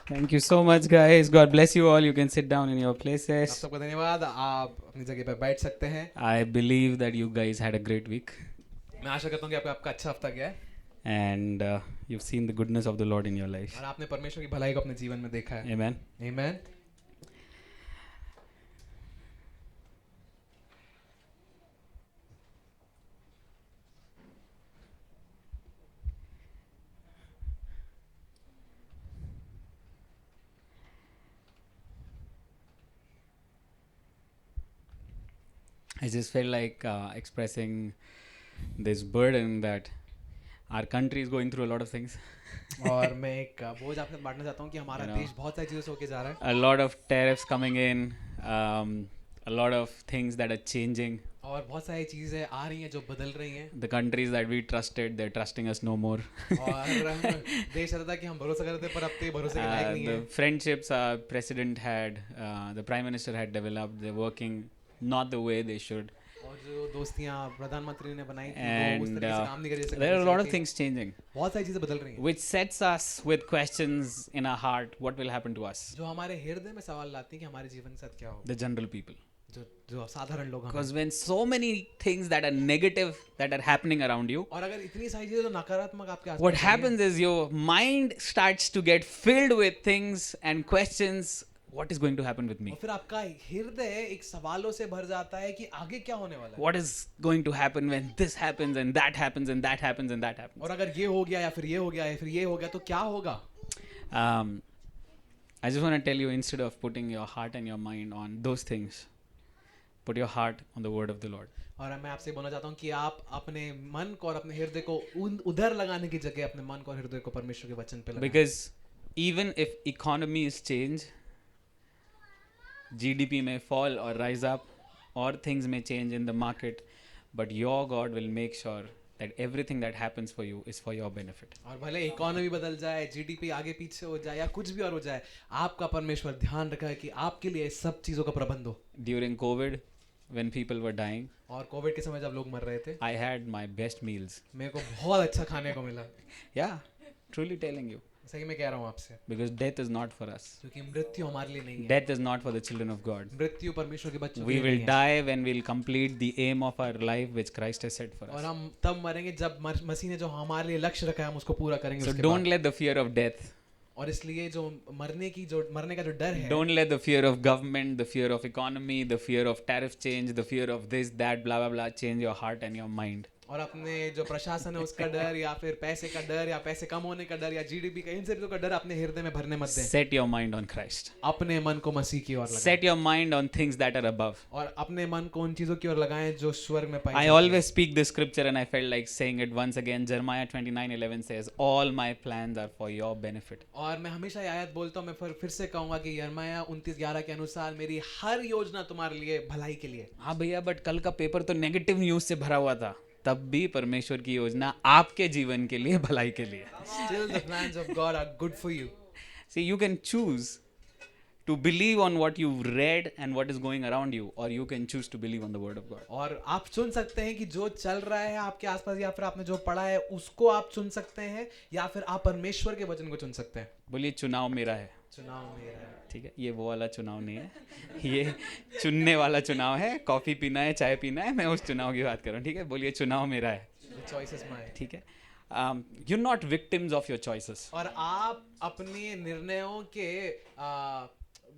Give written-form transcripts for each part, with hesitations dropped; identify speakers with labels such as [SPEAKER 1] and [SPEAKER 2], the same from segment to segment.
[SPEAKER 1] Thank you so much, guys. God bless you all. You can sit down in your
[SPEAKER 2] आप
[SPEAKER 1] places.
[SPEAKER 2] सबको धन्यवाद। आप अपनी जगह पर बैठ सकते हैं।
[SPEAKER 1] I believe that you guys had a great week
[SPEAKER 2] मैं आशा करता हूँ कि आपका अच्छा हफ्ता गया है
[SPEAKER 1] and you've seen the goodness of the Lord in your life.
[SPEAKER 2] और आपने परमेश्वर की भलाई को अपने जीवन में देखा है।
[SPEAKER 1] Amen.
[SPEAKER 2] आमीन।
[SPEAKER 1] I just felt like expressing this burden that our country is going through a lot of things.
[SPEAKER 2] और मैं एक बोझ आपके साथ बांटना चाहता हूँ कि हमारा
[SPEAKER 1] You know,
[SPEAKER 2] देश बहुत सारी चीज़ों से होके जा रहा है
[SPEAKER 1] A lot of tariffs coming in, a lot of things that are changing.
[SPEAKER 2] और बहुत सारी चीज़ें आ रही हैं जो बदल रही हैं
[SPEAKER 1] The countries that we trusted, they're trusting us no more.
[SPEAKER 2] और देश ऐसा था कि हम भरोसा करते थे पर अब तो ये भरोसे के लायक नहीं
[SPEAKER 1] The
[SPEAKER 2] है।
[SPEAKER 1] friendships our president had, the prime minister had developed, they're working not the way they should.
[SPEAKER 2] और जो दोस्तियाँ प्रधानमंत्री ने बनाई थी वो उस
[SPEAKER 1] And
[SPEAKER 2] तरीके से काम नहीं कर जैसे
[SPEAKER 1] there are a
[SPEAKER 2] करनी
[SPEAKER 1] lot of
[SPEAKER 2] चाहिए थी।
[SPEAKER 1] things changing,
[SPEAKER 2] बहुत सारी चीज़ें बदल रही हैं
[SPEAKER 1] which sets us with questions in our heart what will happen to us,
[SPEAKER 2] जो हमारे हृदय में सवाल लाती हैं कि हमारे जीवन के साथ क्या होगा।
[SPEAKER 1] the general people.
[SPEAKER 2] जो जो साधारण लोग हैं
[SPEAKER 1] Because when so many things that are negative that are happening around you,
[SPEAKER 2] और अगर इतनी सारी चीजें जो नकारात्मक आपके आसपास
[SPEAKER 1] what
[SPEAKER 2] हो रही हैं,
[SPEAKER 1] happens is your mind starts to get filled with things and questions what is going to happen with me?
[SPEAKER 2] और फिर आपका हृदय एक सवालों से भर जाता है कि आगे क्या होने वाला है
[SPEAKER 1] What is going to happen when this happens and that happens and that happens and that happens?
[SPEAKER 2] और अगर ये हो गया या फिर ये हो गया या फिर ये हो गया तो क्या होगा।
[SPEAKER 1] Um, I just want to tell you, instead of putting your heart and your mind on those things, put your heart on the word of the Lord.
[SPEAKER 2] और मैं आपसे बोलना चाहता हूँ कि आप अपने मन को और अपने हृदय को उधर लगाने की जगह अपने मन को और हृदय को परमेश्वर के वचन पे लगाएं।
[SPEAKER 1] Because even if economies change, GDP may fall or rise up, or things may change in the market, but your God will make sure that everything that happens for you is for your benefit.
[SPEAKER 2] और भले economy बदल जाए, GDP आगे पीछे हो जाए या कुछ भी और हो जाए, आपका परमेश्वर ध्यान रखा है कि आपके लिए सब चीजों का प्रबंध हो।
[SPEAKER 1] During COVID, when people were dying,
[SPEAKER 2] और कोविड के समय जब लोग मर रहे थे
[SPEAKER 1] I had my best meals.
[SPEAKER 2] मेरे को बहुत अच्छा खाने को मिला।
[SPEAKER 1] Yeah, truly telling you.
[SPEAKER 2] सही में कह रहा हूँ आपसे
[SPEAKER 1] Because death is not for us.
[SPEAKER 2] क्योंकि मृत्यु हमारे लिए नहीं है।
[SPEAKER 1] Death is not for the children of God.
[SPEAKER 2] मृत्यु परमेश्वर के बच्चों के
[SPEAKER 1] We
[SPEAKER 2] लिए
[SPEAKER 1] will
[SPEAKER 2] नहीं है।
[SPEAKER 1] die when we'll complete the aim of our life which Christ has set for
[SPEAKER 2] और
[SPEAKER 1] us.
[SPEAKER 2] हम तब मरेंगे जब मसीह ने जो हमारे लिए लक्ष्य रखा है हम उसको पूरा करेंगे
[SPEAKER 1] So
[SPEAKER 2] उसके
[SPEAKER 1] don't
[SPEAKER 2] बाद।
[SPEAKER 1] let the fear of death,
[SPEAKER 2] और इसलिए जो मरने का जो डर है
[SPEAKER 1] don't let the fear of government, the fear of economy, the fear of tariff change, the fear of this, that, blah, blah, blah, change your heart and your mind.
[SPEAKER 2] और अपने जो प्रशासन है उसका डर या फिर पैसे का डर या पैसे कम होने का डर या जीडीपी का इन सब चीजों का डर अपने हृदय में भरने मत दें।
[SPEAKER 1] Set your mind on Christ.
[SPEAKER 2] अपने मन को मसीह की ओर लगाएं
[SPEAKER 1] Set your mind on things that are above.
[SPEAKER 2] और अपने मन को उन चीजों की ओर लगाएं जो स्वर्ग में पाई
[SPEAKER 1] I
[SPEAKER 2] जाती हैं।
[SPEAKER 1] always speak this scripture and I felt like saying it once again. Jeremiah 29:11 says, all my plans are for your benefit.
[SPEAKER 2] और मैं हमेशा ये आयत बोलता हूँ, मैं फिर से कहूंगा कि यिर्मयाह 29:11 के अनुसार मेरी हर योजना तुम्हारे लिए भलाई के लिए।
[SPEAKER 1] हाँ भैया, बट कल का पेपर तो नेगेटिव न्यूज से भरा हुआ था, तब भी परमेश्वर की योजना आपके जीवन के लिए, भलाई के लिए।
[SPEAKER 2] Still the plans of God are good for you.
[SPEAKER 1] See, you can choose to believe on what you've read and what is going around you, or you can choose to believe on the word of God.
[SPEAKER 2] और आप चुन सकते हैं कि जो चल रहा है आपके आसपास या फिर आपने जो पढ़ा है उसको आप चुन सकते हैं या फिर आप परमेश्वर के वचन को चुन सकते हैं।
[SPEAKER 1] बोलिए, चुनाव मेरा है।
[SPEAKER 2] चुनाव मेरा है।
[SPEAKER 1] ठीक है, ये वो वाला चुनाव नहीं है, ये चुनने वाला चुनाव है। कॉफी पीना है, चाय पीना है, मैं उस चुनाव की बात कर रहा हूँ। ठीक है, बोलिए, चुनाव मेरा है।
[SPEAKER 2] The choice is mine.
[SPEAKER 1] ठीक है, you're not victims of your choices.
[SPEAKER 2] और आप अपने निर्णयों के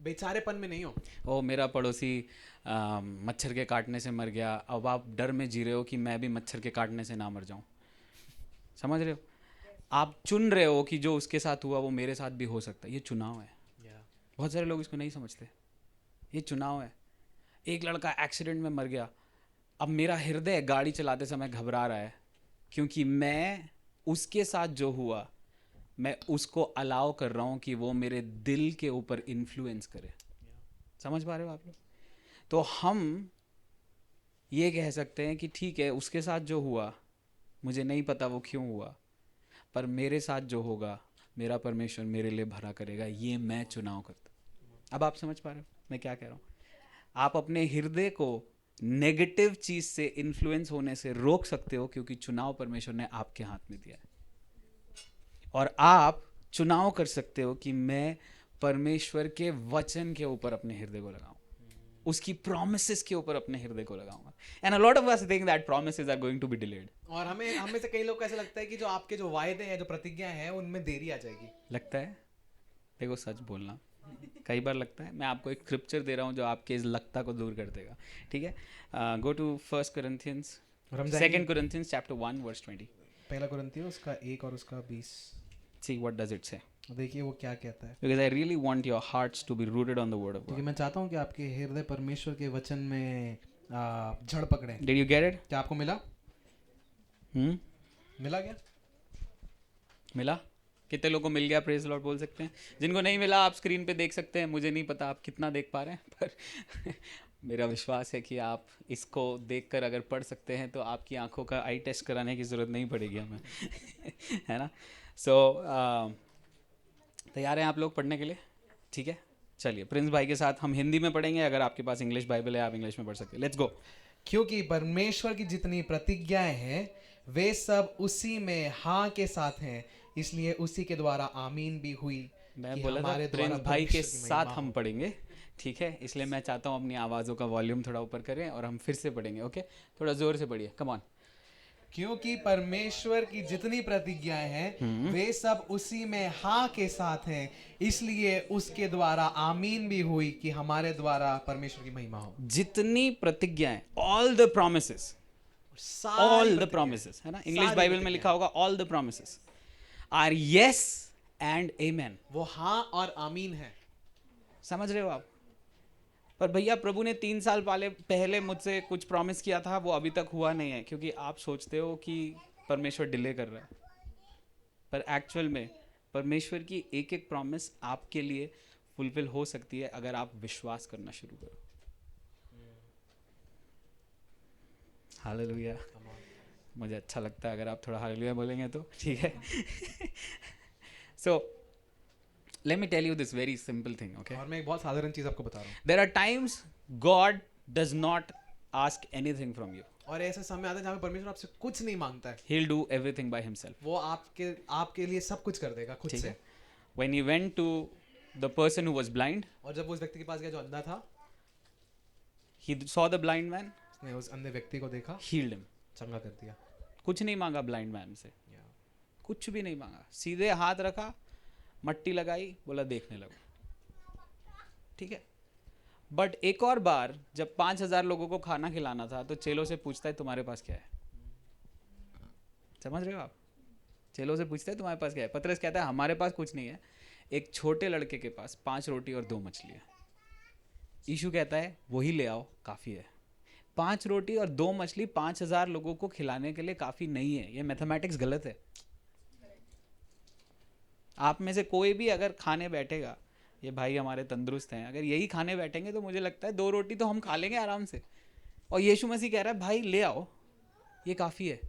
[SPEAKER 2] बेचारेपन में नहीं हो।
[SPEAKER 1] ओ मेरा पड़ोसी मच्छर के काटने से मर गया, अब आप डर में जी रहे हो कि मैं भी मच्छर के काटने से ना मर जाऊं। समझ रहे हो? आप चुन रहे हो कि जो उसके साथ हुआ वो मेरे साथ भी हो सकता है। ये चुनाव है। बहुत सारे लोग इसको नहीं समझते। ये चुनाव है। एक लड़का एक्सीडेंट में मर गया, अब मेरा हृदय गाड़ी चलाते समय घबरा रहा है क्योंकि मैं उसके साथ जो हुआ मैं उसको अलाउ कर रहा हूँ कि वो मेरे दिल के ऊपर इन्फ्लुएंस करे। समझ पा रहे हो आप लोग? तो हम ये कह सकते हैं कि ठीक है, उसके साथ जो हुआ मुझे नहीं पता वो क्यों हुआ, पर मेरे साथ जो होगा मेरा परमेश्वर मेरे लिए भरा करेगा। ये मैं चुनाव करता। अब आप समझ पा रहे हो मैं क्या कह रहा हूँ? आप अपने हृदय को नेगेटिव चीज से इन्फ्लुएंस होने से रोक सकते हो, क्योंकि चुनाव परमेश्वर ने आपके हाथ में दिया है। और आप चुनाव कर सकते हो कि मैं परमेश्वर के वचन के ऊपर अपने हृदय को लगाऊं, उसकी प्रोमिसेस के ऊपर अपने हृदय को लगाऊंगा। And a lot of us think that promises are going to be delayed.
[SPEAKER 2] और हमें में से कई लोग को ऐसा लगता है कि जो आपके जो वायदे हैं, जो प्रतिज्ञा है, उनमें देरी आ जाएगी।
[SPEAKER 1] लगता है, देखो सच बोलना, कई बार लगता है। मैं आपको एक स्क्रिप्चर दे रहा हूँ जो आपके इस लगता को दूर कर देगा, ठीक है? Go to 1 Corinthians, 2 Corinthians chapter 1 verse 20.
[SPEAKER 2] पहला कुरिन्थियों उसका 1 और उसका 20।
[SPEAKER 1] See what does it say?
[SPEAKER 2] देखिए वो क्या कहता है।
[SPEAKER 1] Because I really want your hearts to be rooted on the word of
[SPEAKER 2] क्योंकि
[SPEAKER 1] God.
[SPEAKER 2] मैं चाहता हूँ कि आपके हृदय परमेश्वर के वचन में जड़ पकड़े।
[SPEAKER 1] Did you get it?
[SPEAKER 2] क्या आपको मिला? मिला क्या?
[SPEAKER 1] मिला? कितने लोगों को मिल गया? प्रेज लॉर्ड बोल सकते हैं। जिनको नहीं मिला आप स्क्रीन पे देख सकते हैं। मुझे नहीं पता आप कितना देख पा रहे हैं, पर मेरा विश्वास है कि आप इसको देखकर अगर पढ़ सकते हैं तो आपकी आंखों का आई टेस्ट कराने की ज़रूरत नहीं पड़ेगी हमें है ना? सो तैयार हैं आप लोग पढ़ने के लिए? ठीक है, चलिए प्रिंस भाई के साथ हम हिंदी में पढ़ेंगे। अगर आपके पास इंग्लिश बाइबल है आप इंग्लिश में पढ़ सकते हैं। Let's go.
[SPEAKER 2] क्योंकि परमेश्वर की जितनी प्रतिज्ञाएं हैं वे सब उसी में हाँ के साथ हैं, इसलिए उसी के द्वारा आमीन भी हुई।
[SPEAKER 1] मैं बोला था प्रिंस भाई के साथ हम पढ़ेंगे, ठीक है? इसलिए मैं चाहता हूँ अपनी आवाज़ों का वॉल्यूम थोड़ा ऊपर करें और हम फिर से पढ़ेंगे। ओके, थोड़ा ज़ोर से पढ़िए, कम ऑन।
[SPEAKER 2] क्योंकि परमेश्वर की जितनी प्रतिज्ञाएं हैं वे सब उसी में हाँ के साथ हैं, इसलिए उसके द्वारा आमीन भी हुई कि हमारे द्वारा परमेश्वर की महिमा हो।
[SPEAKER 1] जितनी प्रतिज्ञाएं, all the promises, all the promises, है ना? इंग्लिश बाइबल में लिखा होगा all the promises are yes and amen.
[SPEAKER 2] वो हाँ और आमीन है।
[SPEAKER 1] समझ रहे हो आप? पर भैया प्रभु ने 3 साल पहले मुझसे कुछ प्रॉमिस किया था, वो अभी तक हुआ नहीं है, क्योंकि आप सोचते हो कि परमेश्वर डिले कर रहा है, पर एक्चुअल में परमेश्वर की एक एक प्रॉमिस आपके लिए फुलफिल हो सकती है अगर आप विश्वास करना शुरू करो। हालेलुया। मुझे अच्छा लगता है अगर आप थोड़ा हालेलुया बोलेंगे तो, ठीक है? सो let me tell you this very simple thing, okay?
[SPEAKER 2] और मैं एक बहुत साधारण चीज आपको बता रहा हूँ।
[SPEAKER 1] There are times God does not ask anything from you.
[SPEAKER 2] और ऐसे समय आता है जहाँ पे परमेश्वर आपसे कुछ नहीं मांगता है।
[SPEAKER 1] He'll do everything by himself.
[SPEAKER 2] वो आपके लिए सब कुछ कर देगा खुद से।
[SPEAKER 1] When he went to the person who was blind,
[SPEAKER 2] और जब उस व्यक्ति के पास गया जो अंधा था,
[SPEAKER 1] he saw the blind man,
[SPEAKER 2] उसने उस अंधे व्यक्ति को देखा,
[SPEAKER 1] healed him.
[SPEAKER 2] चंगा कर दिया।
[SPEAKER 1] कुछ नहीं मांगा ब्लाइंड मैन से, कुछ भी नहीं मांगा, सीधे हाथ रखा, मट्टी लगाई, बोला देखने लगो, ठीक है? बट एक और बार जब 5000 लोगों को खाना खिलाना था तो चेलों से पूछता है तुम्हारे पास क्या है? समझ रहे हो आप? चेलों से पूछता है तुम्हारे पास क्या है? पतरस कहता है हमारे पास कुछ नहीं है, एक छोटे लड़के के पास 5 रोटी और 2 मछली है। यीशु कहता है वही ले आओ, काफ़ी है। 5 रोटी और 2 मछली 5000 लोगों को खिलाने के लिए काफ़ी नहीं है। ये मैथमेटिक्स गलत है। आप में से कोई भी अगर खाने बैठेगा, ये भाई हमारे तंदुरुस्त हैं, अगर यही खाने बैठेंगे तो मुझे लगता है 2 रोटी तो हम खा लेंगे आराम से। और यीशु मसीह कह रहा है भाई ले आओ, ये काफ़ी है।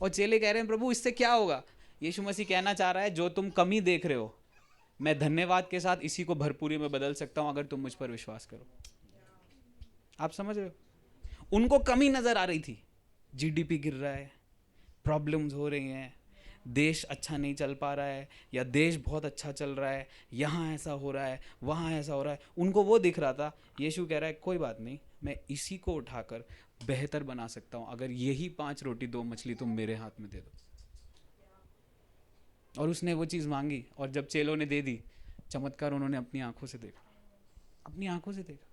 [SPEAKER 1] और चेले कह रहे हैं प्रभु इससे क्या होगा? यीशु मसीह कहना चाह रहा है जो तुम कमी देख रहे हो, मैं धन्यवाद के साथ इसी को भरपूरी में बदल सकता हूँ अगर तुम मुझ पर विश्वास करो। आप समझ रहे हो? उनको कमी नज़र आ रही थी, जीडीपी गिर रहा है, प्रॉब्लम्स हो रही हैं, देश अच्छा नहीं चल पा रहा है, या देश बहुत अच्छा चल रहा है, यहाँ ऐसा हो रहा है, वहाँ ऐसा हो रहा है, उनको वो दिख रहा था। यीशु कह रहा है कोई बात नहीं, मैं इसी को उठाकर बेहतर बना सकता हूँ अगर यही 5 रोटी 2 मछली तुम मेरे हाथ में दे दो। और उसने वो चीज़ मांगी, और जब चेलों ने दे दी, चमत्कार उन्होंने अपनी आंखों से देखा, अपनी आंखों से देखा।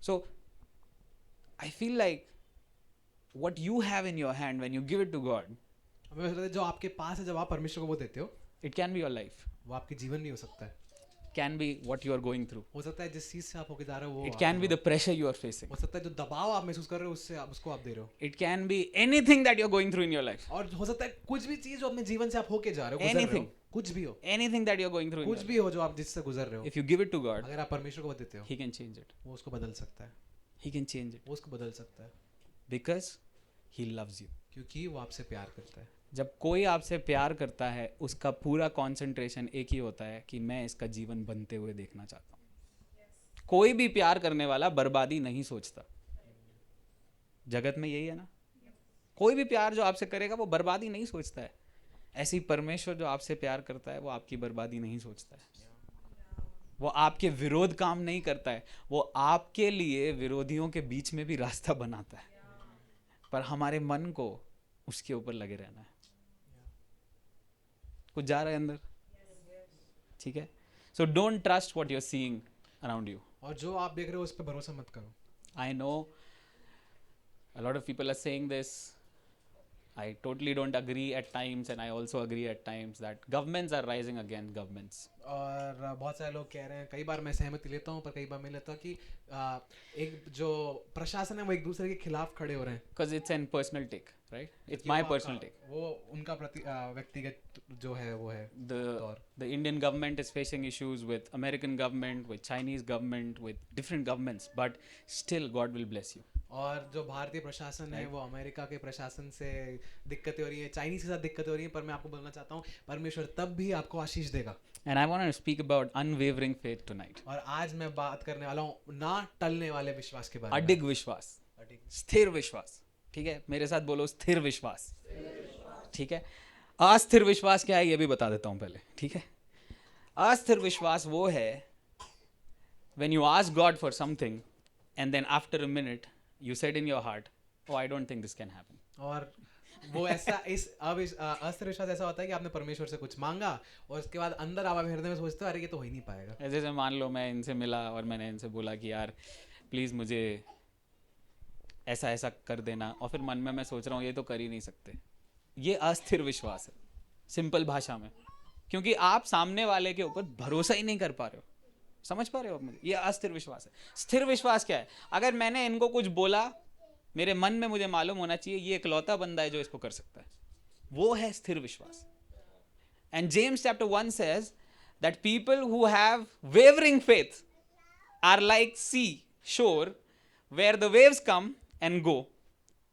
[SPEAKER 1] So, I feel like what you have in your hand when you give it to God,
[SPEAKER 2] जो आपके पास है जब आप परमेश्वर को वो देते हो,
[SPEAKER 1] it can be your life,
[SPEAKER 2] वो आपके जीवन में हो सकता है,
[SPEAKER 1] can be what you are going through,
[SPEAKER 2] हो सकता है जिस चीज से आप होके जा रहे हो वो,
[SPEAKER 1] it can be the pressure you are facing,
[SPEAKER 2] हो सकता है जो दबाव आप महसूस कर रहे हो उससे उसको आप दे रहे हो,
[SPEAKER 1] it can be anything that you are going through in your life,
[SPEAKER 2] और हो सकता है कुछ भी चीज जो अपने जीवन से आप होके जा रहे हो, गुजर रहे हो, कुछ भी हो,
[SPEAKER 1] anything that you are going through in
[SPEAKER 2] कुछ
[SPEAKER 1] your
[SPEAKER 2] भी हो जो आप जिससे गुजर रहे हो,
[SPEAKER 1] life, if you give it to God,
[SPEAKER 2] अगर आप परमेश्वर को वो देते हो,
[SPEAKER 1] He can change it,
[SPEAKER 2] वो उसको बदल सकता है,
[SPEAKER 1] He can change it,
[SPEAKER 2] वो उसको बदल सकता है,
[SPEAKER 1] because He loves you.
[SPEAKER 2] क्योंकि वो आपसे प्यार करता है।
[SPEAKER 1] जब कोई आपसे प्यार करता है उसका पूरा कंसंट्रेशन एक ही होता है कि मैं इसका जीवन बनते हुए देखना चाहता हूँ। कोई भी प्यार करने वाला बर्बादी नहीं सोचता। जगत में यही है ना, कोई भी प्यार जो आपसे करेगा वो बर्बादी नहीं सोचता है। ऐसी परमेश्वर जो आपसे प्यार करता है वो आपकी बर्बादी नहीं सोचता है। वो आपके विरोध काम नहीं करता है, वो आपके लिए विरोधियों के बीच में भी रास्ता बनाता है। पर हमारे मन को उसके ऊपर लगे रहना है। कुछ जा रहा है अंदर, ठीक है। So don't trust what you are seeing around you.
[SPEAKER 2] और जो आप देख रहे हो उस पर भरोसा मत करो।
[SPEAKER 1] I know a lot of people are saying this. I totally don't agree at times, and I also agree at times that governments are rising against governments.
[SPEAKER 2] और बहुत सारे लोग कह रहे हैं, कई बार मैं सहमति लेता हूँ पर कई बार मैं लेता हूँ कि एक जो प्रशासन है वो एक दूसरे के खिलाफ खड़े हो रहे हैं।
[SPEAKER 1] Because it's an personal take, right? It's
[SPEAKER 2] कि
[SPEAKER 1] my
[SPEAKER 2] वो
[SPEAKER 1] personal
[SPEAKER 2] आपका-
[SPEAKER 1] take.
[SPEAKER 2] वो उनका व्यक्तिगत जो है वो है
[SPEAKER 1] The
[SPEAKER 2] तौर।
[SPEAKER 1] the Indian government is facing issues with American government, with Chinese government, with different governments, but still God will bless you.
[SPEAKER 2] और जो भारतीय प्रशासन है वो अमेरिका के प्रशासन से दिक्कतें हो रही है, चाइनीज के साथ दिक्कतें हो रही हैं, पर मैं आपको बोलना चाहता हूँ परमेश्वर तब भी आपको आशीष देगा।
[SPEAKER 1] And I want to speak about unwavering faith tonight.
[SPEAKER 2] और आज मैं बात करने वाला हूँ ना टलने वाले विश्वास के बारे में।
[SPEAKER 1] अडिग विश्वास, स्थिर विश्वास, ठीक है। मेरे साथ बोलो स्थिर विश्वास, ठीक है। अस्थिर विश्वास क्या है ये भी बता देता हूँ पहले, ठीक है। अस्थिर विश्वास वो है when you ask God for something and then after a minute you said in your heart, oh I don't think this can happen.
[SPEAKER 2] और वो ऐसा अस्थिर विश्वास ऐसा होता है कि आपने परमेश्वर से कुछ मांगा और उसके बाद अंदर आप हृदय में सोचते हो अरे ये तो हो ही नहीं पाएगा।
[SPEAKER 1] जैसे मान लो मैं इनसे मिला और मैंने इनसे बोला कि यार प्लीज़ मुझे ऐसा ऐसा कर देना, और फिर मन में मैं सोच रहा हूँ ये तो कर ही नहीं सकते। ये अस्थिर विश्वास है सिंपल भाषा में, क्योंकि आप सामने वाले के ऊपर भरोसा ही नहीं कर पा रहे हो। समझ पा रहे हो आप मुझे? ये अस्थिर विश्वास है। स्थिर विश्वास क्या है? अगर मैंने इनको कुछ बोला, मेरे मन में मुझे मालूम होना चाहिए ये इकलौता बंदा है जो इसको कर सकता है, वो है स्थिर विश्वास। And James chapter 1 says that people who have wavering faith are like sea shore where the waves come and go,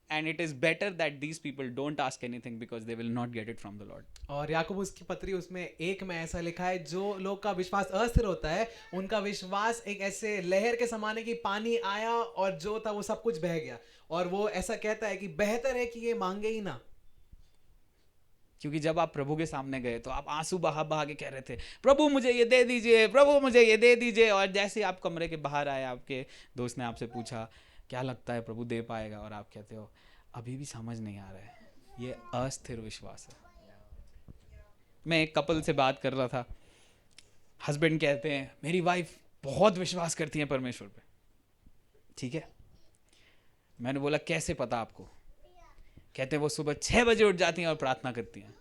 [SPEAKER 1] and it is better that these people don't ask anything because they will not get it from the Lord.
[SPEAKER 2] और याकूब उसकी पत्री उसमें एक में ऐसा लिखा है, जो लोग का विश्वास अस्थिर होता है उनका विश्वास एक ऐसे लहर के समान है कि पानी आया और जो था वो सब कुछ बह गया, और वो ऐसा कहता है कि बेहतर है कि ये मांगे ही ना।
[SPEAKER 1] क्योंकि जब आप प्रभु के सामने गए तो आप आंसू बहा बहा के कह रहे थे प्रभु मुझे ये दे दीजिए, प्रभु मुझे ये दे दीजिए, और जैसे आप कमरे के बाहर आए आपके दोस्त ने आपसे पूछा क्या लगता है प्रभु दे पाएगा, और आप कहते हो अभी भी समझ नहीं आ रहा है। ये अस्थिर विश्वास है। मैं एक कपल से बात कर रहा था, हस्बैंड कहते हैं मेरी वाइफ बहुत विश्वास करती है परमेश्वर पे, ठीक है। मैंने बोला कैसे पता आपको? कहते हैं वो सुबह 6 बजे उठ जाती हैं और प्रार्थना करती हैं।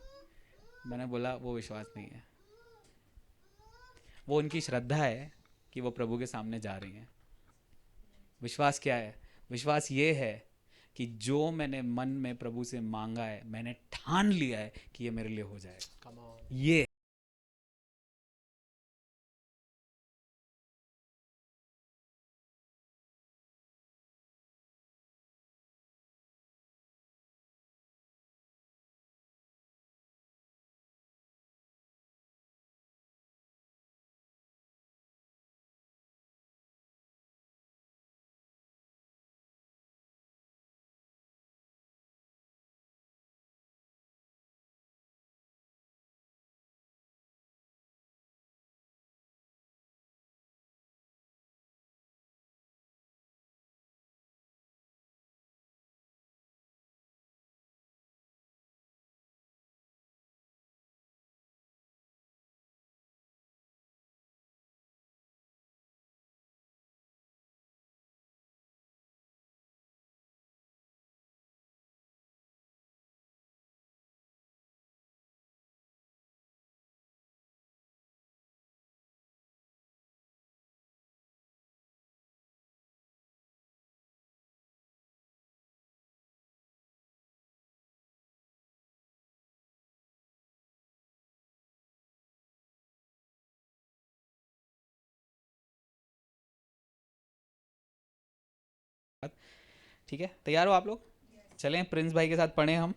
[SPEAKER 1] मैंने बोला वो विश्वास नहीं है, वो उनकी श्रद्धा है कि वो प्रभु के सामने जा रही हैं। विश्वास क्या है? विश्वास ये है कि जो मैंने मन में प्रभु से मांगा है, मैंने ठान लिया है कि ये मेरे लिए हो जाएगा। ये ठीक है। तैयार हो आप लोग? चलें प्रिंस भाई के साथ पढ़ें हम।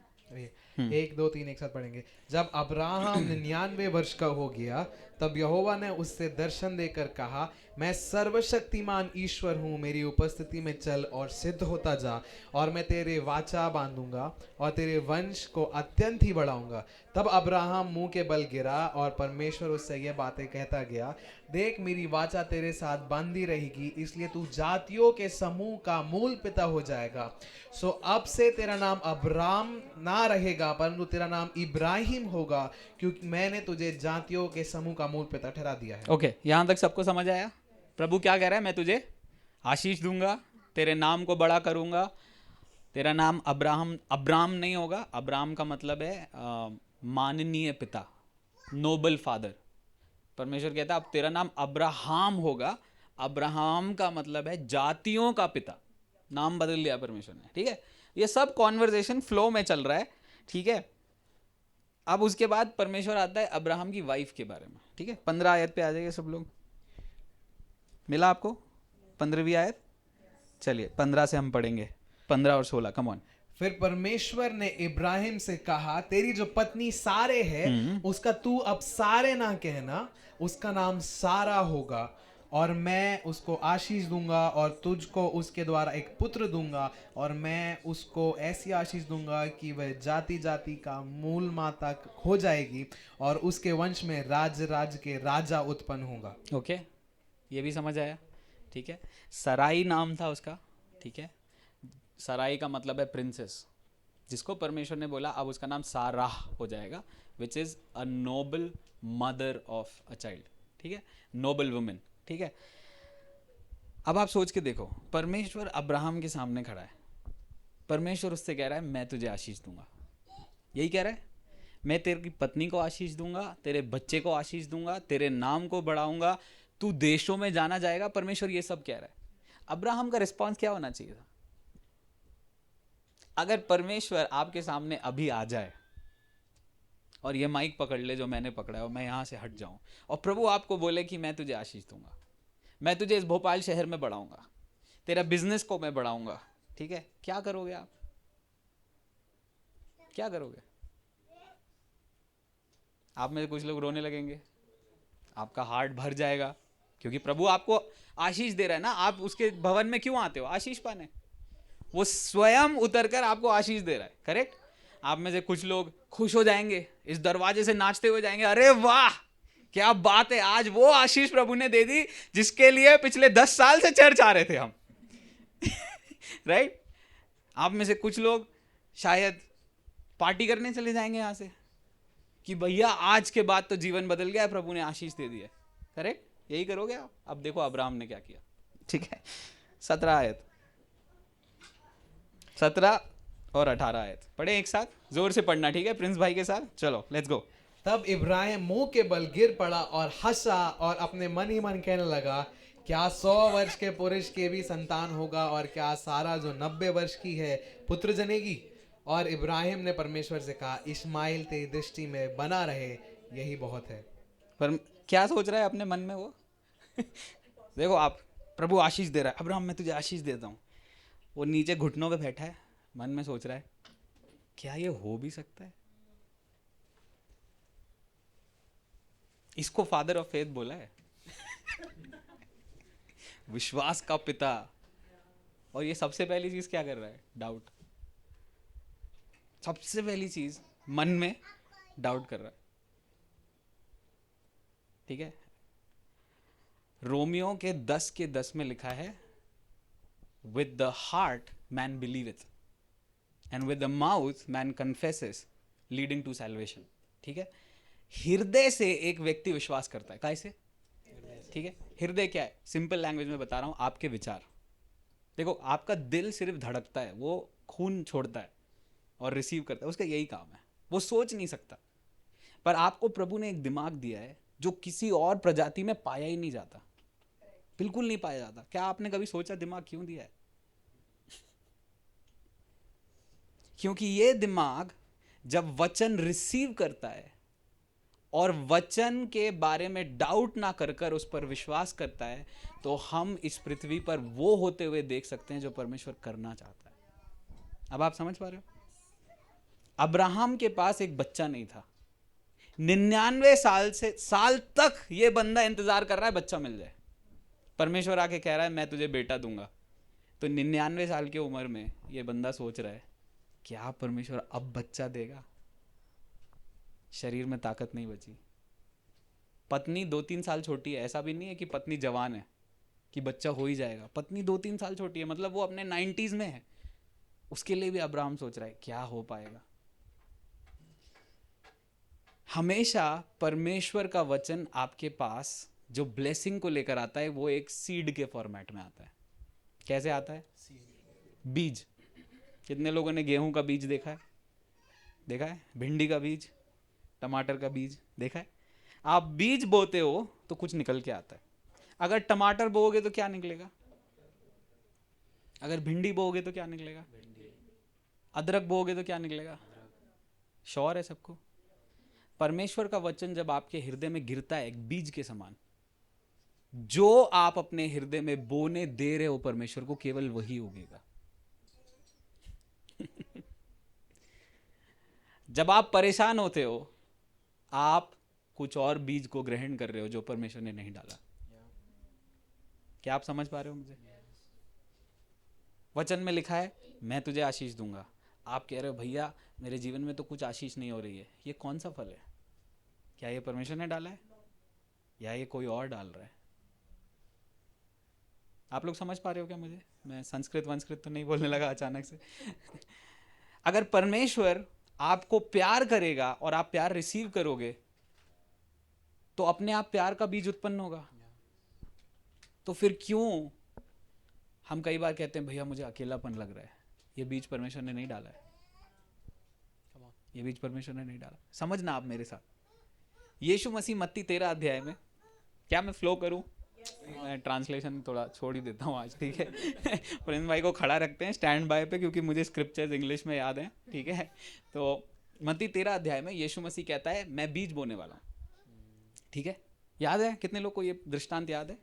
[SPEAKER 2] 1 2 3 एक साथ पढ़ेंगे। जब अब्राहम 99 वर्ष का हो गया तब यहोवा ने उससे दर्शन देकर कहा, मैं सर्वशक्तिमान ईश्वर हूँ, मेरी उपस्थिति में चल और सिद्ध होता जा, और मैं तेरे वाचा बांधूंगा और तेरे वंश को अत्यंत ही बढ़ाऊंगा। तब अब्राहम मुंह के बल गिरा और परमेश्वर उससे ये बातें कहता गया, देख मेरी वाचा तेरे साथ बांधी रहेगी, इसलिए तू जातियों के समूह का मूल पिता हो जाएगा। सो अब से तेरा नाम अब्राम ना रहेगा परंतु तेरा नाम इब्राहिम होगा, क्योंकि मैंने तुझे जातियों के समूह का मूल पिता ठहरा दिया है।
[SPEAKER 1] ओके, यहाँ तक सबको समझ आया? प्रभु क्या कह रहा है? मैं तुझे आशीष दूंगा, तेरे नाम को बड़ा करूंगा, तेरा नाम अब्राम नहीं होगा। अब्राम का मतलब है माननीय पिता, नोबल फादर। परमेश्वर कहता है अब तेरा नाम अब्राहम होगा। अब्राहम का मतलब है जातियों का पिता। नाम बदल दिया परमेश्वर ने, ठीक है। ये सब कॉन्वर्जेशन फ्लो में चल रहा है, ठीक है। अब उसके बाद परमेश्वर आता है अब्राहम की वाइफ के बारे में, ठीक है। 15 आयत पे आ जाइए सब लोग। मिला आपको 15वीं आयत? चलिए 15 से हम पढ़ेंगे, 15 और 16, कम ऑन।
[SPEAKER 2] फिर परमेश्वर ने इब्राहिम से कहा, तेरी जो पत्नी सारे है उसका तू अब सारे ना कहना, उसका नाम सारा होगा, और मैं उसको आशीष दूंगा और तुझको उसके द्वारा एक पुत्र दूंगा, और मैं उसको ऐसी आशीष दूंगा कि वह जाति जाति का मूल माता हो जाएगी, और उसके वंश में राज के राजा उत्पन्न होगा।
[SPEAKER 1] ओके, ये भी समझ आया, ठीक है। सराई नाम था उसका, ठीक है। सराई का मतलब है प्रिंसेस, जिसको परमेश्वर ने बोला अब उसका नाम साराह हो जाएगा, which is a Nobel mother of a child, ठीक है, नोबल वुमेन, ठीक है। अब आप सोच के देखो, परमेश्वर अब्राहम के सामने खड़ा है, परमेश्वर उससे कह रहा है मैं तुझे आशीष दूंगा। यही कह रहा है, मैं तेरी पत्नी को आशीष दूंगा, तेरे बच्चे को आशीष दूंगा, तेरे नाम को बढ़ाऊंगा, तू देशों में जाना जाएगा। परमेश्वर ये सब कह रहा है। अब्राहम का रिस्पॉन्स क्या होना चाहिए था? अगर परमेश्वर आपके सामने अभी आ जाए और ये माइक पकड़ ले जो मैंने पकड़ा है और मैं यहाँ से हट जाऊं, और प्रभु आपको बोले कि मैं तुझे आशीष दूंगा, मैं तुझे इस भोपाल शहर में बढ़ाऊंगा, तेरा बिजनेस को मैं बढ़ाऊंगा, ठीक है, क्या करोगे आप? क्या करोगे? आप में से कुछ लोग रोने लगेंगे, आपका हार्ट भर जाएगा, क्योंकि प्रभु आपको आशीष दे रहा है ना। आप उसके भवन में क्यों आते हो? आशीष पाने। वो स्वयं उतरकर आपको आशीष दे रहा है, करेक्ट। आप में से कुछ लोग खुश हो जाएंगे, इस दरवाजे से नाचते हुए जाएंगे, अरे वाह क्या बात है, आज वो आशीष प्रभु ने दे दी जिसके लिए पिछले 10 साल से चर्च आ रहे थे हम। राइट। आप में से कुछ लोग शायद पार्टी करने चले जाएंगे यहां से कि भैया आज के बाद तो जीवन बदल गया, प्रभु ने आशीष दे दी है, करेक्ट। यही करोगे आप? अब देखो अब्राहम ने क्या किया, ठीक है। 17 आयत, 17 और 18 आयत पढ़े एक साथ, जोर से पढ़ना, ठीक है, प्रिंस भाई के साथ। चलो लेट्स गो।
[SPEAKER 2] तब इब्राहिम मुंह के बल गिर पड़ा और हंसा और अपने मन ही मन कहने लगा, क्या 100 वर्ष के पुरुष के भी संतान होगा, और क्या सारा जो 90 वर्ष की है पुत्र जनेगी? और इब्राहिम ने परमेश्वर से कहा, इस्माइल तेरी दृष्टि में बना रहे, यही बहुत है।
[SPEAKER 1] पर क्या सोच रहा है अपने मन में वो? देखो आप, प्रभु आशीष दे रहा है, अब्राहम मैं तुझे आशीष देता हूँ, वो नीचे घुटनों पे बैठा है, मन में सोच रहा है क्या ये हो भी सकता है? इसको फादर ऑफ फेथ बोला है। विश्वास का पिता। और ये सबसे पहली चीज क्या कर रहा है? डाउट। सबसे पहली चीज मन में डाउट कर रहा है, ठीक है। रोमियो के 10 के 10 में लिखा है, with the heart man believeth and with the mouth man confesses leading to salvation, ठीक है। हृदय से एक व्यक्ति विश्वास करता है, कैसे? ठीक है। हृदय क्या है? सिंपल लैंग्वेज में बता रहा हूं, आपके विचार। देखो आपका दिल सिर्फ धड़कता है, वो खून छोड़ता है और रिसीव करता है, उसका यही काम है, वो सोच नहीं सकता। पर आपको प्रभु ने एक दिमाग दिया है जो किसी और प्रजाति में पाया ही नहीं जाता, बिल्कुल नहीं पाया जाता। क्या आपने कभी सोचा दिमाग क्यों दिया है? क्योंकि ये दिमाग जब वचन रिसीव करता है और वचन के बारे में डाउट ना कर कर उस पर विश्वास करता है, तो हम इस पृथ्वी पर वो होते हुए देख सकते हैं जो परमेश्वर करना चाहता है। अब आप समझ पा रहे हो? अब्राहम के पास एक बच्चा नहीं था, 99 साल तक ये बंदा इंतजार कर रहा है बच्चा मिल जाए। परमेश्वर आके कह रहा है मैं तुझे बेटा दूंगा। तो 99 साल की उम्र में ये बंदा सोच रहा है क्या परमेश्वर अब बच्चा देगा? शरीर में ताकत नहीं बची। पत्नी 2-3 साल छोटी है, ऐसा भी नहीं है कि पत्नी जवान है कि बच्चा हो ही जाएगा। पत्नी 2-3 साल छोटी है, मतलब वो अपने 90s में है। उसके लिए भी अब्राहम सोच रहा है क्या हो पाएगा। हमेशा परमेश्वर का वचन आपके पास जो ब्लेसिंग को लेकर आता है वो एक सीड के फॉर्मेट में आता है। कैसे आता है? बीज। कितने लोगों ने गेहूं का बीज देखा है? देखा है? भिंडी का बीज, टमाटर का बीज देखा है? आप बीज बोते हो तो कुछ निकल के आता है। अगर टमाटर बोओगे तो क्या निकलेगा? अगर भिंडी बोओगे तो क्या निकलेगा? अदरक बोओगे तो क्या निकलेगा? श्योर है सबको? परमेश्वर का वचन जब आपके हृदय में गिरता है एक बीज के समान, जो आप अपने हृदय में बोने दे रहे हो परमेश्वर को, केवल वही उगेगा। जब आप परेशान होते हो, आप कुछ और बीज को ग्रहण कर रहे हो जो परमेश्वर ने नहीं डाला। क्या आप समझ पा रहे हो मुझे? वचन में लिखा है मैं तुझे आशीष दूंगा। आप कह रहे हो भैया मेरे जीवन में तो कुछ आशीष नहीं हो रही है। ये कौन सा फल है? क्या ये परमेश्वर ने डाला है या ये कोई और डाल रहा है? आप लोग समझ पा रहे हो क्या मुझे? मैं संस्कृत तो नहीं बोलने लगा अचानक से। अगर परमेश्वर आपको प्यार करेगा और आप प्यार रिसीव करोगे तो अपने आप प्यार का बीज उत्पन्न होगा। तो फिर क्यों हम कई बार कहते हैं भैया मुझे अकेलापन लग रहा है? ये बीज परमेश्वर ने नहीं डाला है। ये बीज परमेश्वर ने नहीं डाला। समझना आप मेरे साथ। यीशु मसीह मत्ती 13 अध्याय में, क्या मैं फ्लो करूं? मैं ट्रांसलेशन थोड़ा छोड़ ही देता हूँ आज, ठीक है? प्रिंस भाई को खड़ा रखते हैं स्टैंड बाय पे क्योंकि मुझे स्क्रिप्चर्स इंग्लिश में याद हैं, ठीक है? तो मत्ती 13 अध्याय में यीशु मसीह कहता है मैं बीज बोने वाला हूँ, ठीक है? याद है? कितने लोग को ये दृष्टांत याद है?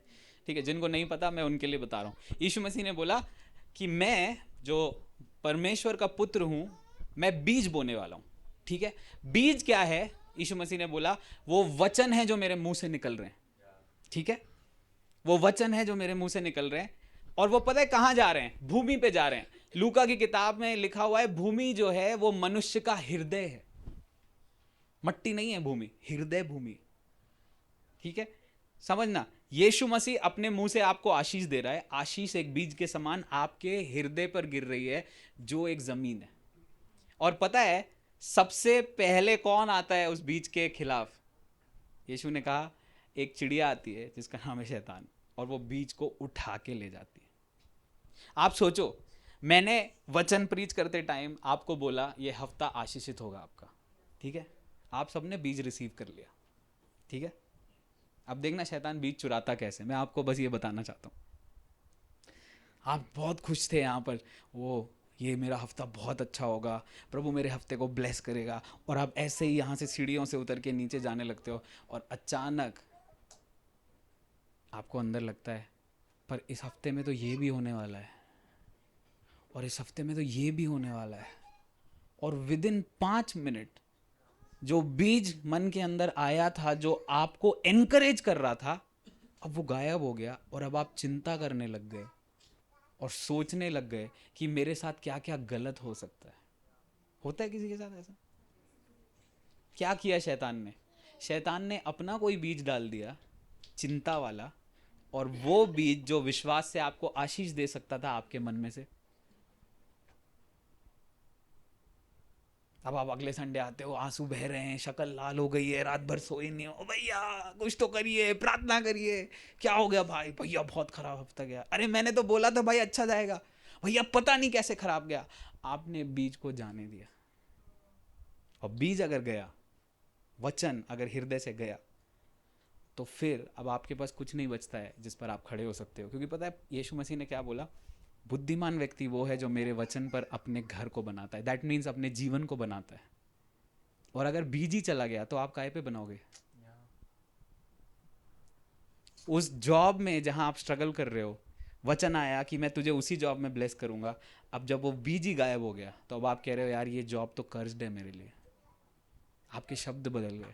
[SPEAKER 1] ठीक है, जिनको नहीं पता मैं उनके लिए बता रहा हूँ। यीशु मसीह ने बोला कि मैं जो परमेश्वर का पुत्र हूँ मैं बीज बोने वाला हूँ, ठीक है? बीज क्या है? यीशु मसीह ने बोला वो वचन है जो मेरे मुंह से निकल रहे हैं, ठीक है? वो वचन है जो मेरे मुंह से निकल रहे हैं। और वो पता है कहां जा रहे हैं? भूमि पे जा रहे हैं। लूका की किताब में लिखा हुआ है भूमि जो है वो मनुष्य का हृदय है। मट्टी नहीं है भूमि, हृदय भूमि, ठीक है? समझना, यीशु मसीह अपने मुंह से आपको आशीष दे रहा है। आशीष एक बीज के समान आपके हृदय पर गिर रही है जो एक जमीन है। और पता है सबसे पहले कौन आता है उस बीज के खिलाफ? यीशु ने कहा एक चिड़िया आती है जिसका नाम है शैतान, और वो बीज को उठा के ले जाती है। आप सोचो, मैंने वचन प्रीच करते टाइम आपको बोला ये हफ्ता आशीषित होगा आपका, ठीक है? आप सबने बीज रिसीव कर लिया, ठीक है? अब देखना शैतान बीज चुराता कैसे, मैं आपको बस ये बताना चाहता हूँ। आप बहुत खुश थे यहाँ पर, वो ये मेरा हफ्ता बहुत अच्छा होगा, प्रभु मेरे हफ्ते को ब्लेस करेगा, और आप ऐसे ही यहाँ से सीढ़ियों से उतर के नीचे जाने लगते हो और अचानक आपको अंदर लगता है पर इस हफ्ते में तो ये भी होने वाला है, और इस हफ्ते में तो ये भी होने वाला है। और विद इन 5 मिनट जो बीज मन के अंदर आया था, जो आपको एनकरेज कर रहा था, अब वो गायब हो गया। और अब आप चिंता करने लग गए और सोचने लग गए कि मेरे साथ क्या क्या गलत हो सकता है। होता है किसी के साथ ऐसा? क्या किया शैतान ने? शैतान ने अपना कोई बीज डाल दिया, चिंता वाला, और वो बीज जो विश्वास से आपको आशीष दे सकता था आपके मन में से। अब आप अगले संडे आते हो, आंसू बह रहे हैं, शक्ल लाल हो गई है, रात भर सोए नहीं हो, भैया कुछ तो करिए, प्रार्थना करिए। क्या हो गया भाई? भैया बहुत खराब हफ्ता गया। अरे मैंने तो बोला था भाई अच्छा जाएगा। भैया पता नहीं कैसे खराब गया। आपने बीज को जाने दिया, और बीज अगर गया, वचन अगर हृदय से गया, तो फिर अब आपके पास कुछ नहीं बचता है जिस पर आप खड़े हो सकते हो। क्योंकि पता है यीशु मसीह ने क्या बोला? बुद्धिमान व्यक्ति वो है जो मेरे वचन पर अपने घर को बनाता है। दैट मीन्स अपने जीवन को बनाता है। और अगर बीज ही चला गया तो आप काहे पे बनाओगे? उस जॉब में जहां आप स्ट्रगल कर रहे हो, वचन आया कि मैं तुझे उसी जॉब में ब्लेस करूंगा। अब जब वो बीज ही गायब हो गया तो अब आप कह रहे हो यार ये जॉब तो कर्ज्ड है मेरे लिए। आपके शब्द बदल गए,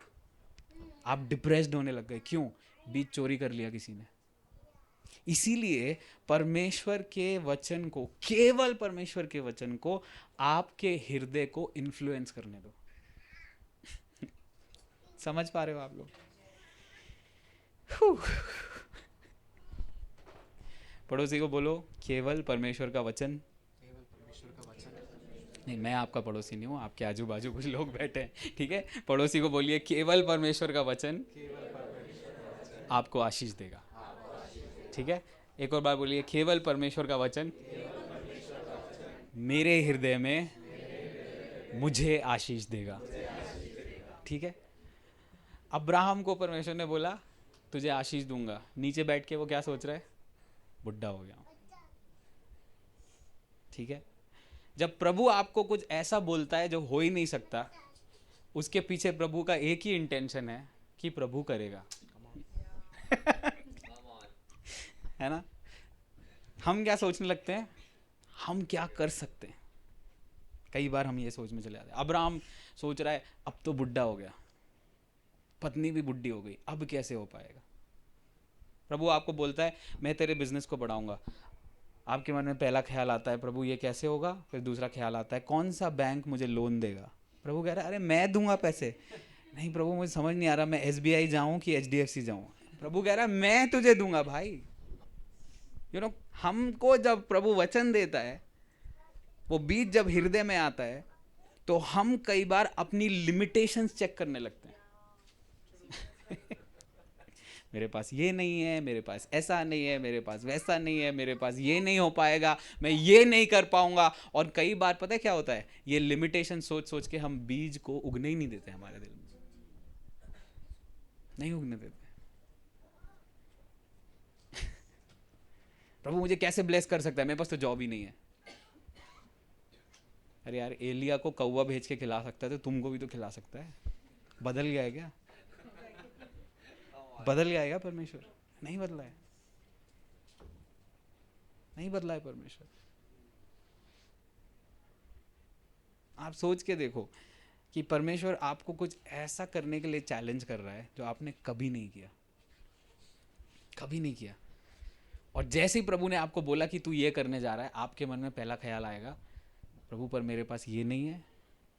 [SPEAKER 1] आप डिप्रेस्ड होने लग गए। क्यों? बीज चोरी कर लिया किसी ने। इसीलिए परमेश्वर के वचन को, केवल परमेश्वर के वचन को आपके हृदय को इन्फ्लुएंस करने दो। समझ पा रहे हो आप लोग? पड़ोसी को बोलो, केवल परमेश्वर का वचन।
[SPEAKER 2] केवल परमेश्वर का वचन।
[SPEAKER 1] नहीं, मैं आपका पड़ोसी नहीं हूँ, आपके आजू बाजू कुछ लोग बैठे हैं, ठीक है? पड़ोसी को बोलिए, केवल परमेश्वर का वचन आपको आशीष देगा। ठीक है? एक और बार बोलिए, केवल परमेश्वर का वचन मेरे हृदय में मुझे आशीष देगा। ठीक है? अब्राहम को परमेश्वर ने बोला तुझे आशीष दूंगा। नीचे बैठ के वो क्या सोच रहा है? बुढ़ा हो गया हूं। ठीक है? जब प्रभु आपको कुछ ऐसा बोलता है जो हो ही नहीं सकता, उसके पीछे प्रभु का एक ही इंटेंशन है कि प्रभु करेगा। है ना? हम क्या सोचने लगते हैं? हम क्या कर सकते हैं? कई बार हम ये सोच में चले जाते हैं। अब्राहम सोच रहा है अब तो बुढ़ा हो गया, पत्नी भी बुढ़ी हो गई, अब कैसे हो पाएगा? प्रभु आपको बोलता है मैं तेरे बिजनेस को बढ़ाऊंगा। आपके मन में पहला ख्याल आता है प्रभु ये कैसे होगा, फिर दूसरा ख्याल आता है कौन सा बैंक मुझे लोन देगा। प्रभु कह रहा है अरे मैं दूंगा पैसे। नहीं प्रभु मुझे समझ नहीं आ रहा, मैं SBI जाऊं कि HDFC जाऊं। प्रभु कह रहा है मैं तुझे दूंगा भाई। हमको जब प्रभु वचन देता है, वो बीज जब हृदय में आता है, तो हम कई बार अपनी लिमिटेशंस चेक करने लगते हैं। मेरे पास ये नहीं है, मेरे पास ऐसा नहीं है, मेरे पास वैसा नहीं है, मेरे पास ये नहीं हो पाएगा, मैं ये नहीं कर पाऊंगा। और कई बार पता है क्या होता है? ये लिमिटेशन सोच सोच के हम बीज को उगने ही नहीं देते हमारे दिल में, नहीं उगने देते। प्रभु मुझे कैसे ब्लेस कर सकता है, मेरे पास तो जॉब ही नहीं है। अरे यार, एलिया को कौवा भेज के खिला सकता है तो तुमको भी तो खिला सकता है। बदल गया है क्या? बदल गया है क्या परमेश्वर? नहीं बदला है, नहीं बदला है परमेश्वर। आप सोच के देखो कि परमेश्वर आपको कुछ ऐसा करने के लिए चैलेंज कर रहा है जो आपने कभी नहीं किया, कभी नहीं किया। और जैसे ही प्रभु ने आपको बोला कि तू ये करने जा रहा है, आपके मन में पहला ख्याल आएगा प्रभु पर मेरे पास ये नहीं है,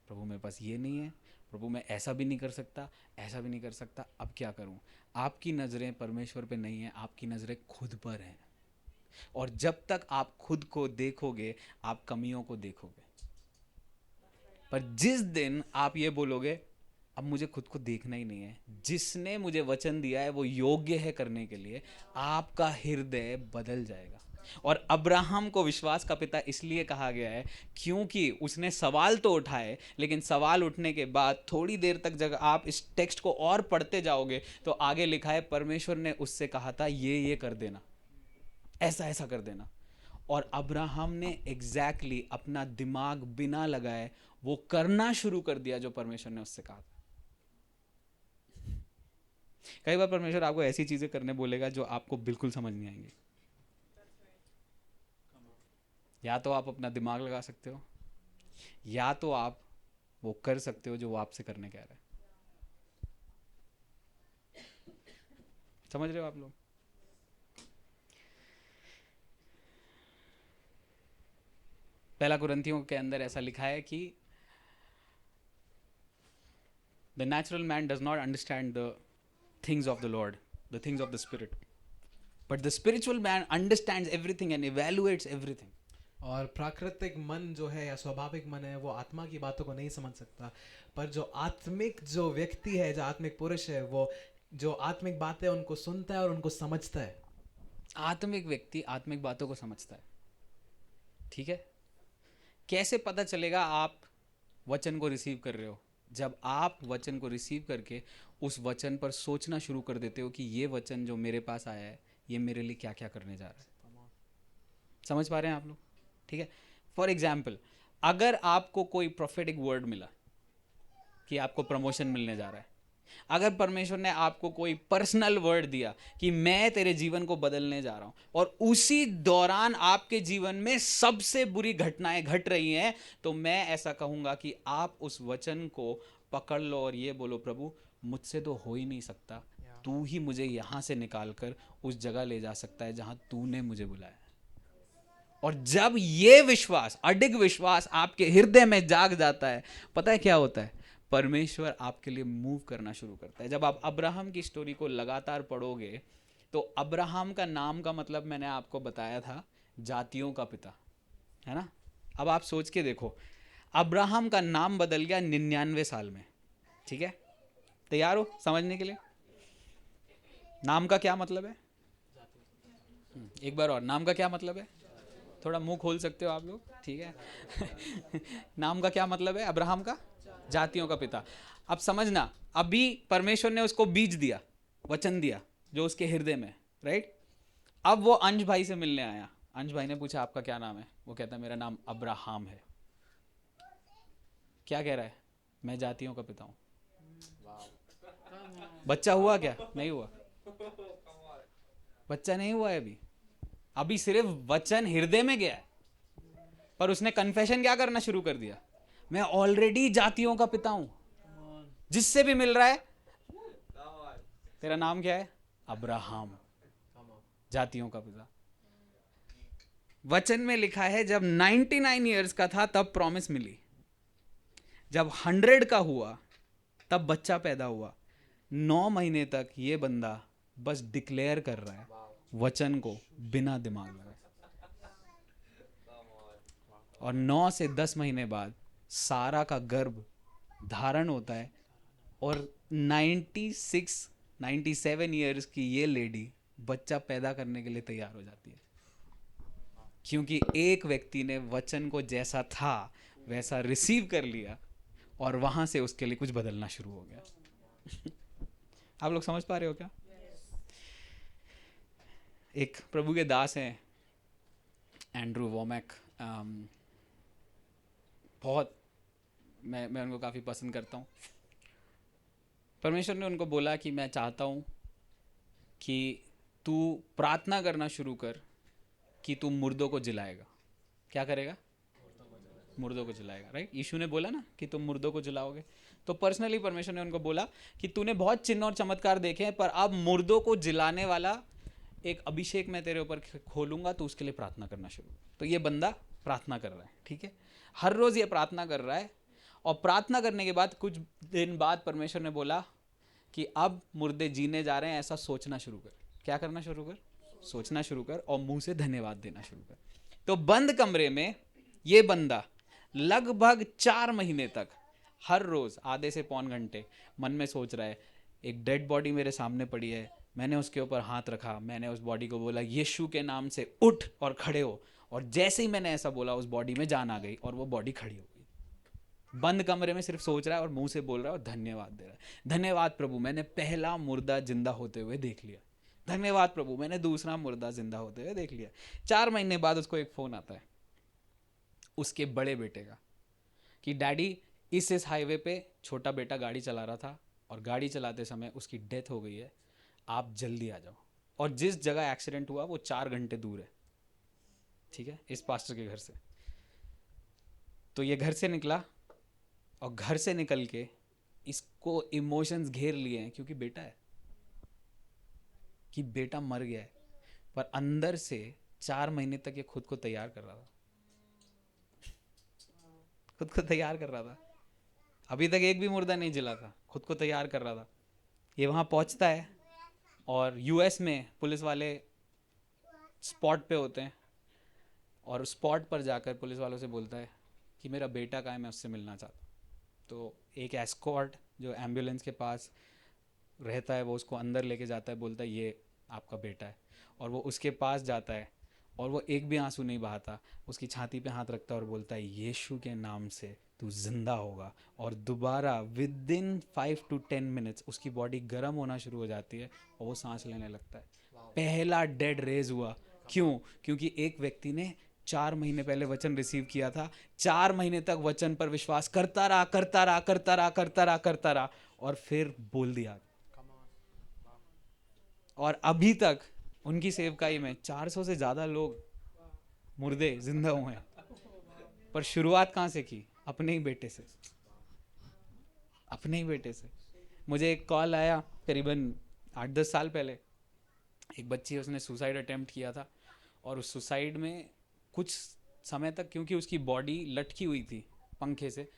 [SPEAKER 1] प्रभु मेरे पास ये नहीं है, प्रभु मैं ऐसा भी नहीं कर सकता, ऐसा भी नहीं कर सकता, अब क्या करूं? आपकी नज़रें परमेश्वर पे नहीं है, आपकी नज़रें खुद पर हैं। और जब तक आप खुद को देखोगे, आप कमियों को देखोगे। पर जिस दिन आप ये बोलोगे अब मुझे खुद को देखना ही नहीं है, जिसने मुझे वचन दिया है वो योग्य है करने के लिए, आपका हृदय बदल जाएगा। और अब्राहम को विश्वास का पिता इसलिए कहा गया है क्योंकि उसने सवाल तो उठाए, लेकिन सवाल उठने के बाद थोड़ी देर तक जब आप इस टेक्स्ट को और पढ़ते जाओगे तो आगे लिखा है परमेश्वर ने उससे कहा था ये कर देना, ऐसा ऐसा कर देना। और अब्राहम ने एग्जैक्टली अपना दिमाग बिना लगाए वो करना शुरू कर दिया जो परमेश्वर ने उससे कहा था। कई बार परमेश्वर आपको ऐसी चीजें करने बोलेगा जो आपको बिल्कुल समझ नहीं आएंगी। या तो आप अपना दिमाग लगा सकते हो, या तो आप वो कर सकते हो जो वो आपसे करने कह रहा है। समझ रहे हो आप लोग? पहला कुरिन्थियों के अंदर ऐसा लिखा है कि the natural man does not understand the things of the Lord, the things of the spirit, but the spiritual man understands everything and evaluates everything.
[SPEAKER 2] और प्राकृतिक मन जो है या स्वाभाविक मन है वो आत्मा की बातों को नहीं समझ सकता, पर जो आत्मिक जो व्यक्ति है, जो आत्मिक पुरुष है, वो जो आत्मिक बातें उनको सुनता है और उनको समझता है।
[SPEAKER 1] आत्मिक व्यक्ति आत्मिक बातों को समझता है। ठीक है? कैसे पता चलेगा आप वचन को रिसीव कर रहे हो? जब आप वचन को रिसीव करके उस वचन पर सोचना शुरू कर देते हो कि ये वचन जो मेरे पास आया है ये मेरे लिए क्या क्या करने जा रहा है। समझ पा रहे हैं आप लोग? ठीक है? फॉर एग्जाम्पल, अगर आपको कोई प्रोफेटिक वर्ड मिला कि आपको प्रमोशन मिलने जा रहा है, अगर परमेश्वर ने आपको कोई पर्सनल वर्ड दिया कि मैं तेरे जीवन को बदलने जा रहा हूं, और उसी दौरान आपके जीवन में सबसे बुरी घटनाएं घट रही हैं, तो मैं ऐसा कहूंगा कि आप उस वचन को पकड़ लो और ये बोलो, प्रभु मुझसे तो हो ही नहीं सकता, तू ही मुझे यहां से निकाल कर उस जगह ले जा सकता है जहां तूने मुझे बुलाया। और जब ये विश्वास, अडिग विश्वास आपके हृदय में जाग जाता है, पता है क्या होता है? परमेश्वर आपके लिए मूव करना शुरू करता है। जब आप अब्राहम की स्टोरी को लगातार पढ़ोगे, तो अब्राहम का नाम का मतलब मैंने आपको बताया था, जातियों का पिता, है ना? अब आप सोच के देखो, अब्राहम का नाम बदल गया 99 साल में, ठीक है? तैयार हो समझने के लिए? नाम का क्या मतलब है? एक बार और, नाम का क्या मतलब है? थोड़ा मुंह खोल सकते हो आप लोग, ठीक है? नाम का क्या मतलब है अब्राहम का? जातियों का पिता। अब समझना, अभी परमेश्वर ने उसको बीज दिया, वचन दिया जो उसके हृदय में, राइट? अब वो अंश भाई से मिलने आया। अंश भाई ने पूछा आपका क्या नाम है? वो कहता है मेरा नाम अब्राहम है। क्या कह रहा है? मैं जातियों का पिता हूं। बच्चा हुआ क्या? नहीं हुआ। बच्चा नहीं हुआ है अभी, अभी सिर्फ वचन हृदय में गया है, पर उसने कन्फेशन क्या करना शुरू कर दिया? मैं ऑलरेडी जातियों का पिता हूं। जिससे भी मिल रहा है, तेरा नाम क्या है? अब्राहम, जातियों का पिता। वचन में लिखा है जब 99 इयर्स का था तब प्रॉमिस मिली, जब 100 का हुआ तब बच्चा पैदा हुआ। 9 महीने तक ये बंदा बस डिक्लेयर कर रहा है वचन को बिना दिमाग लगाए, और 9 से 10 महीने बाद सारा का गर्भ धारण होता है, और 97 इयर्स की ये लेडी बच्चा पैदा करने के लिए तैयार हो जाती है, क्योंकि एक व्यक्ति ने वचन को जैसा था वैसा रिसीव कर लिया, और वहां से उसके लिए कुछ बदलना शुरू हो गया। आप लोग समझ पा रहे हो क्या? एक प्रभु के दास हैं, एंड्रू वोमैक, बहुत मैं उनको काफ़ी पसंद करता हूँ। परमेश्वर ने उनको बोला कि मैं चाहता हूँ कि तू प्रार्थना करना शुरू कर कि तू मुर्दों को जिलाएगा। क्या करेगा? मुर्दों को जिलाएगा, राइट? यीशु ने बोला ना कि तुम मुर्दों को जिलाओगे। तो पर्सनली परमेश्वर ने उनको बोला कि तूने बहुत चिन्ह और चमत्कार देखे हैं, पर अब मुर्दों को जिलाने वाला एक अभिषेक मैं तेरे ऊपर खोलूंगा, तो उसके लिए प्रार्थना करना शुरू। तो ये बंदा प्रार्थना कर रहा है, ठीक है? हर रोज ये प्रार्थना कर रहा है, और प्रार्थना करने के बाद कुछ दिन बाद परमेश्वर ने बोला कि अब मुर्दे जीने जा रहे हैं, ऐसा सोचना शुरू कर। क्या करना शुरू कर? सोचना शुरू कर, और मुंह से धन्यवाद देना शुरू कर। तो बंद कमरे में ये बंदा लगभग 4 महीने तक हर रोज आधे से पौन घंटे मन में सोच रहा है, एक डेड बॉडी मेरे सामने पड़ी है, मैंने उसके ऊपर हाथ रखा, मैंने उस बॉडी को बोला यीशु के नाम से उठ और खड़े हो, और जैसे ही मैंने ऐसा बोला उस बॉडी में जान आ गई और वो बॉडी खड़ी हो गई। बंद कमरे में सिर्फ सोच रहा है और मुंह से बोल रहा है और धन्यवाद दे रहा है। धन्यवाद प्रभु, मैंने पहला मुर्दा जिंदा होते हुए देख लिया। धन्यवाद प्रभु, मैंने दूसरा मुर्दा जिंदा होते हुए देख लिया। 4 महीने बाद उसको एक फोन आता है उसके बड़े बेटे का कि डैडी इस हाईवे पे छोटा बेटा गाड़ी चला रहा था, और गाड़ी चलाते समय उसकी डेथ हो गई है, आप जल्दी आ जाओ। और जिस जगह एक्सीडेंट हुआ वो 4 घंटे दूर है, ठीक है, इस पास्टर के घर से। तो ये घर से निकला, और घर से निकल के इसको इमोशंस घेर लिए हैं, क्योंकि बेटा है, कि बेटा मर गया है, पर अंदर से 4 महीने तक ये खुद को तैयार कर रहा था, खुद को तैयार कर रहा था। अभी तक एक भी मुर्दा नहीं जिला था, खुद को तैयार कर रहा था। ये वहाँ पहुँचता है, और यूएस में पुलिस वाले स्पॉट पे होते हैं, और स्पॉट पर जाकर पुलिस वालों से बोलता है कि मेरा बेटा कहाँ है, मैं उससे मिलना चाहता हूँ। तो एक एस्कॉर्ट जो एम्बुलेंस के पास रहता है वो उसको अंदर लेके जाता है, बोलता है ये आपका बेटा है। और वो उसके पास जाता है, और वो एक भी आंसू नहीं बहाता, उसकी छाती पे हाथ रखता है और बोलता है यीशु के नाम से तू जिंदा होगा। और दोबारा विद इन 5 to 10 मिनट्स उसकी बॉडी गर्म होना शुरू हो जाती है, और वो सांस लेने लगता है। पहला डेड रेज हुआ। क्यों? क्योंकि एक व्यक्ति ने 4 महीने पहले वचन रिसीव किया था, 4 महीने तक वचन पर विश्वास करता रहा, करता रहा, करता रहा, करता रहा, करता रहा, और फिर बोल दिया। और अभी तक उनकी सेवकाई में 400 से ज़्यादा लोग मुर्दे जिंदा हुए हैं। पर शुरुआत कहाँ से की? अपने ही बेटे से, अपने ही बेटे से। मुझे एक कॉल आया करीबन 8-10 साल पहले, एक बच्ची उसने सुसाइड अटेम्प्ट किया था, और उस सुसाइड में कुछ समय तक, क्योंकि उसकी बॉडी लटकी हुई थी पंखे से,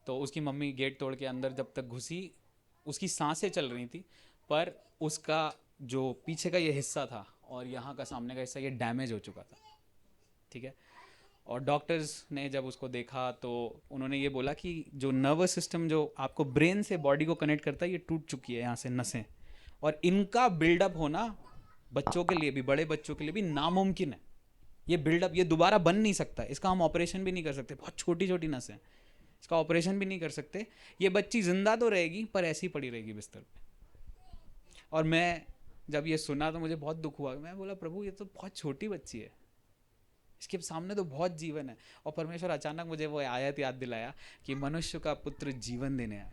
[SPEAKER 1] तो उसकी मम्मी गेट तोड़ के अंदर जब तक घुसी, उसकी सांसें चल रही थी, पर उसका जो पीछे का ये हिस्सा था और यहाँ का सामने का हिस्सा ये डैमेज हो चुका था, ठीक है। और डॉक्टर्स ने जब उसको देखा तो उन्होंने ये बोला कि जो नर्वस सिस्टम जो आपको ब्रेन से बॉडी को कनेक्ट करता है, ये टूट चुकी है यहाँ से नसें, और इनका बिल्डअप होना बच्चों के लिए भी, बड़े बच्चों के लिए भी नामुमकिन है। ये बिल्डअप ये दोबारा बन नहीं सकता, इसका हम ऑपरेशन भी नहीं कर सकते, बहुत छोटी छोटी नसें, इसका ऑपरेशन भी नहीं कर सकते। ये बच्ची जिंदा तो रहेगी पर ऐसी पड़ी रहेगी बिस्तर पे। और मैं जब ये सुना तो मुझे बहुत दुख हुआ। मैं बोला प्रभु, ये तो बहुत छोटी बच्ची है, इसके सामने तो बहुत जीवन है। और परमेश्वर अचानक मुझे वो आयत याद दिलाया कि मनुष्य का पुत्र जीवन देने आया,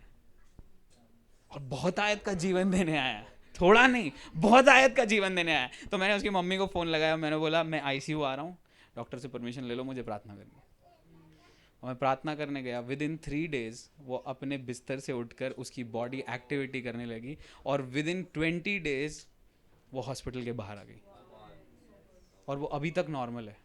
[SPEAKER 1] और बहुत आयत का जीवन देने आया, थोड़ा नहीं, बहुत आयत का जीवन देने आया। तो मैंने उसकी मम्मी को फ़ोन लगाया, मैंने बोला मैं आईसीयू आ रहा हूँ, डॉक्टर से परमिशन ले लो, मुझे प्रार्थना करनी है। और मैं प्रार्थना करने गया, विद इन 3 डेज वो अपने बिस्तर से उठकर उसकी बॉडी एक्टिविटी करने लगी, और विद इन 20 डेज वो हॉस्पिटल के बाहर आ गई, और वो अभी तक नॉर्मल है।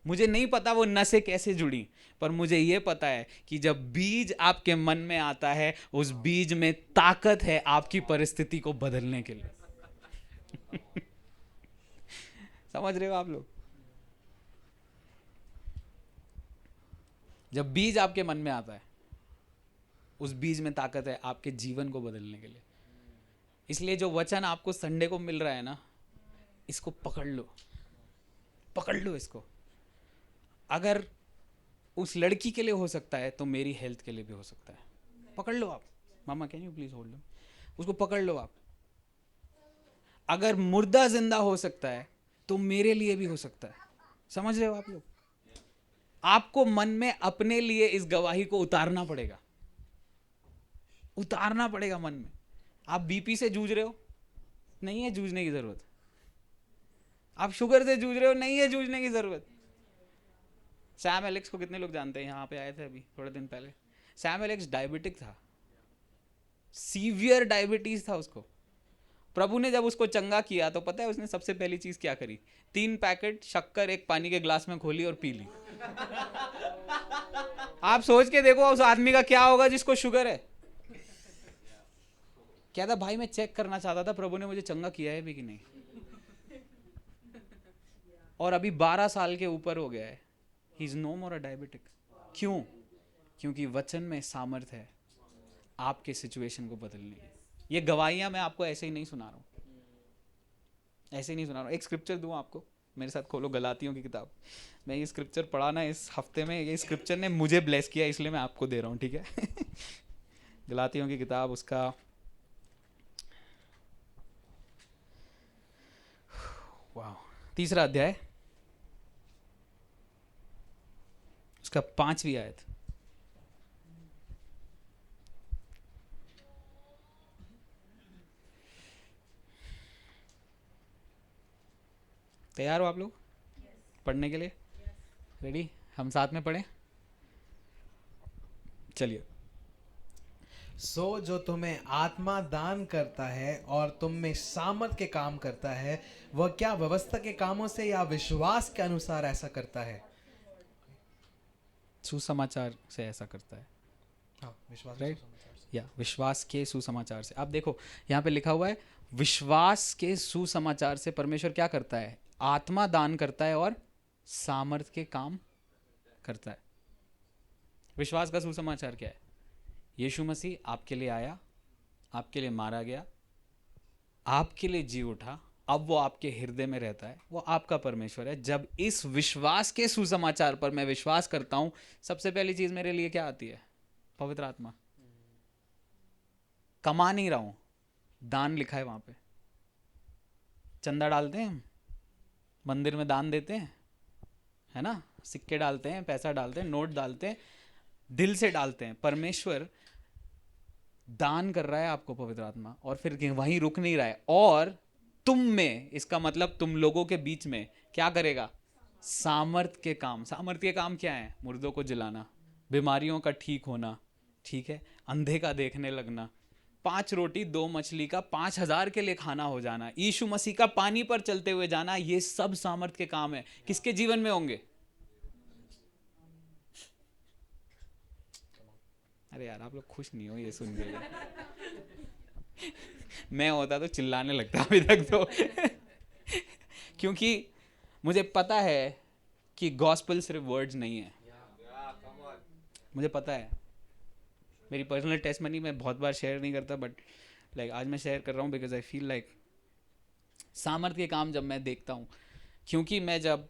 [SPEAKER 1] मुझे नहीं पता वो नसें कैसे जुड़ी, पर मुझे ये पता है कि जब बीज आपके मन में आता है, उस बीज में ताकत है आपकी परिस्थिति को बदलने के लिए। समझ रहे हो आप लोग? जब बीज आपके मन में आता है, उस बीज में ताकत है आपके जीवन को बदलने के लिए। इसलिए जो वचन आपको संडे को मिल रहा है ना, इसको पकड़ लो, पकड़ लो इसको। अगर उस लड़की के लिए हो सकता है तो मेरी हेल्थ के लिए भी हो सकता है। पकड़ लो आप। मामा कैन यू प्लीज होल्ड, उसको पकड़ लो आप। अगर मुर्दा जिंदा हो सकता है तो मेरे लिए भी हो सकता है। समझ रहे हो आप लोग? आपको मन में अपने लिए इस गवाही को उतारना पड़ेगा, उतारना पड़ेगा मन में। आप बीपी से जूझ रहे हो, नहीं है जूझने की जरूरत। आप शुगर से जूझ रहे हो, नहीं है जूझने की जरूरत। सैम एलेक्स को कितने लोग जानते हैं? यहाँ पे आए थे अभी थोड़े दिन पहले। सैम एलेक्स डायबिटिक था, सीवियर डायबिटीज था उसको। प्रभु ने जब उसको चंगा किया तो पता है उसने सबसे पहली चीज क्या करी? 3 पैकेट शक्कर एक पानी के ग्लास में खोली और पी ली। आप सोच के देखो उस आदमी का क्या होगा जिसको शुगर है। क्या था भाई, मैं चेक करना चाहता था प्रभु ने मुझे चंगा किया है भी कि नहीं। और अभी 12 साल के ऊपर हो गया है, he is no more a diabetic. क्यों? क्योंकि वचन में सामर्थ है आपके सिचुएशन को बदलने की। ये गवाहियां मैं आपको ऐसे ही नहीं सुना रहा हूं, ऐसे ही नहीं सुना रहा हूं। एक स्क्रिप्चर दूं आपको, मेरे साथ खोलो गलातियों की किताब। मैं ये स्क्रिप्चर पढ़ा ना इस हफ्ते में, ये स्क्रिप्चर ने मुझे ब्लेस किया, इसलिए मैं आपको दे रहा हूं, ठीक है। गलातियों की किताब, उसका वाह 3रा अध्याय, उसका 5वीं आयत। तैयार हो आप लोग पढ़ने के लिए? रेडी? हम साथ में पढ़ें, चलिए।
[SPEAKER 2] सो जो तुम्हें आत्मा दान करता है और तुम में सामर्थ के काम करता है, वह क्या व्यवस्था के कामों से या विश्वास के अनुसार ऐसा करता है?
[SPEAKER 1] सुसमाचार से ऐसा करता है,
[SPEAKER 2] हाँ, विश्वास
[SPEAKER 1] राइट?
[SPEAKER 2] सुसमाचार से।
[SPEAKER 1] या विश्वास के सुसमाचार से। आप देखो यहाँ पे लिखा हुआ है, विश्वास के सुसमाचार से परमेश्वर क्या करता है? आत्मा दान करता है और सामर्थ के काम करता है। विश्वास का सुसमाचार क्या है? यीशु मसीह आपके लिए आया, आपके लिए मारा गया, आपके लिए जी उठा, अब वो आपके हृदय में रहता है, वो आपका परमेश्वर है। जब इस विश्वास के सुसमाचार पर मैं विश्वास करता हूं, सबसे पहली चीज मेरे लिए क्या आती है? पवित्र आत्मा। कमा नहीं रहा हूं, दान लिखा है वहां पे। चंदा डालते हैं हम, मंदिर में दान देते हैं, है ना? सिक्के डालते हैं, पैसा डालते हैं, नोट डालते हैं, दिल से डालते हैं। परमेश्वर दान कर रहा है आपको पवित्र आत्मा, और फिर वहीं रुक नहीं रहा है, और तुम में, इसका मतलब तुम लोगों के बीच में क्या करेगा? सामर्थ के काम। सामर्थ के काम क्या है? मुर्दों को जिलाना, बीमारियों का ठीक होना, ठीक है, अंधे का देखने लगना, 5 रोटी 2 मछली का 5,000 के लिए खाना हो जाना, यीशु मसीह का पानी पर चलते हुए जाना, ये सब सामर्थ के काम है। किसके जीवन में होंगे? अरे यार, आप लोग खुश नहीं हो ये सुन के। मैं होता तो चिल्लाने लगता अभी तक तो। क्योंकि मुझे पता है कि गॉस्पेल सिर्फ वर्ड्स नहीं है। मुझे पता है, मेरी पर्सनल टेस्टमनी मैं बहुत बार शेयर नहीं करता, बट लाइक आज मैं शेयर कर रहा हूँ बिकॉज आई फील लाइक सामर्थ्य के काम जब मैं देखता हूँ, क्योंकि मैं जब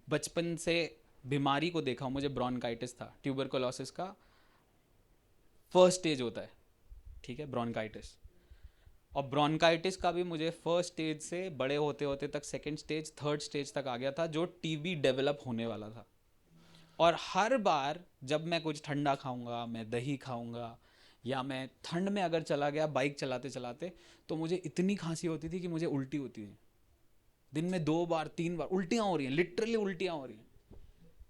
[SPEAKER 1] बचपन से बीमारी को देखा हूँ, मुझे ब्रोंकाइटिस था, ट्यूबरकुलोसिस का फर्स्ट स्टेज होता है, ठीक है, ब्रोंकाइटिस। और ब्रोंकाइटिस का भी मुझे फर्स्ट स्टेज से बड़े होते होते तक सेकंड स्टेज, थर्ड स्टेज तक आ गया था, जो टीबी डेवलप होने वाला था। और हर बार जब मैं कुछ ठंडा खाऊंगा, मैं दही खाऊंगा, या मैं ठंड में अगर चला गया बाइक चलाते चलाते, तो मुझे इतनी खांसी होती थी कि मुझे उल्टी होती थी। दिन में 2 बार 3 बार उल्टियाँ हो रही हैं, लिटरली उल्टियाँ हो रही हैं।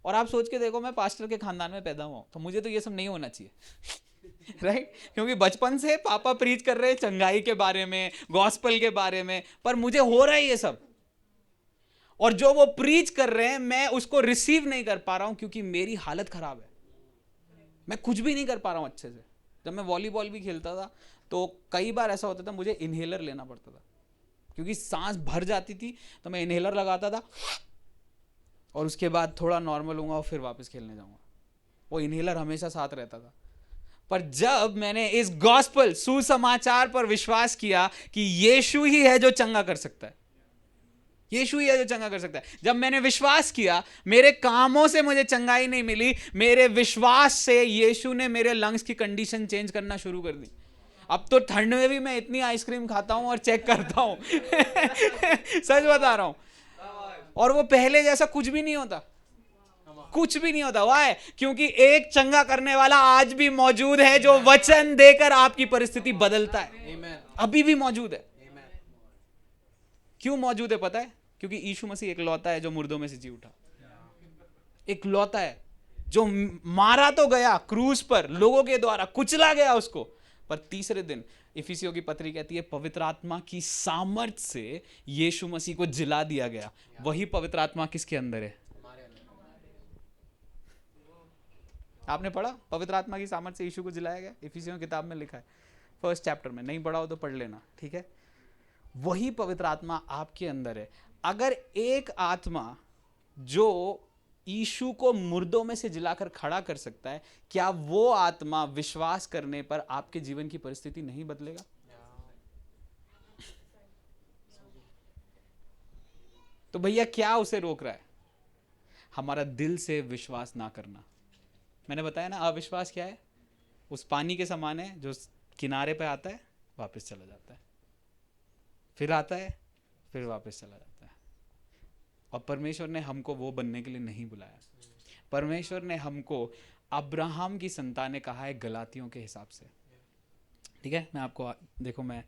[SPEAKER 1] और आप सोच के देखो, मैं पास्टर के खानदान में पैदा हुआ, तो मुझे तो ये सब नहीं होना चाहिए। राइट क्योंकि बचपन से पापा प्रीच कर रहे हैं चंगाई के बारे में, गॉस्पेल के बारे में, पर मुझे हो रहा है ये सब। और जो वो प्रीच कर रहे हैं मैं उसको रिसीव नहीं कर पा रहा हूं, क्योंकि मेरी हालत खराब है, मैं कुछ भी नहीं कर पा रहा हूं अच्छे से। जब मैं वॉलीबॉल भी खेलता था तो कई बार ऐसा होता था मुझे इनहेलर लेना पड़ता था, क्योंकि सांस भर जाती थी, तो मैं इनहेलर लगाता था और उसके बाद थोड़ा नॉर्मल होऊंगा और फिर वापस खेलने जाऊंगा। वो इनहेलर हमेशा साथ रहता था। पर जब मैंने इस गॉस्पेल, सुसमाचार पर विश्वास किया कि यीशु ही है जो चंगा कर सकता है, यीशु ही है जो चंगा कर सकता है, जब मैंने विश्वास किया, मेरे कामों से मुझे चंगाई नहीं मिली, मेरे विश्वास से यीशु ने मेरे लंग्स की कंडीशन चेंज करना शुरू कर दी। अब तो ठंड में भी मैं इतनी आइसक्रीम खाता हूं और चेक करता हूं। सच बता रहा हूं। और वो पहले जैसा कुछ भी नहीं होता, कुछ भी नहीं होता। वाह? क्योंकि एक चंगा करने वाला आज भी मौजूद है, जो वचन देकर आपकी परिस्थिति बदलता है, अभी भी मौजूद है। क्यों मौजूद है पता है? क्योंकि यीशु मसीह इकलौता है जो मुर्दों में से जी उठा, इकलौता है जो मारा तो गया क्रूस पर, लोगों के द्वारा कुचला गया उसको, पर तीसरे दिन इफिसियों की पत्री कहती है पवित्र आत्मा की सामर्थ से यीशु मसीह को जिला दिया गया। वही पवित्र आत्मा किसके अंदर है? आपने पढ़ा पवित्र आत्मा की सामर्थ से यीशु को जिलाया गया? इफिसियों किताब में लिखा है, फर्स्ट चैप्टर में। नहीं पढ़ा हो तो पढ़ लेना, ठीक है। वही पवित्र आत्मा आपके अंदर है। अगर एक आत्मा जो यीशु को मुर्दों में से जिलाकर खड़ा कर सकता है, क्या वो आत्मा विश्वास करने पर आपके जीवन की परिस्थिति नहीं बदलेगा? तो भैया क्या उसे रोक रहा है? हमारा दिल से विश्वास ना करना। मैंने बताया ना, अविश्वास क्या है? उस पानी के समान है जो किनारे पे आता है, वापस चला जाता है, फिर आता है, फिर वापस चला जाता है। और परमेश्वर ने हमको वो बनने के लिए नहीं बुलाया। परमेश्वर ने हमको अब्राहम की संतानें कहा है गलातियों के हिसाब से, ठीक है। मैं आपको देखो, मैं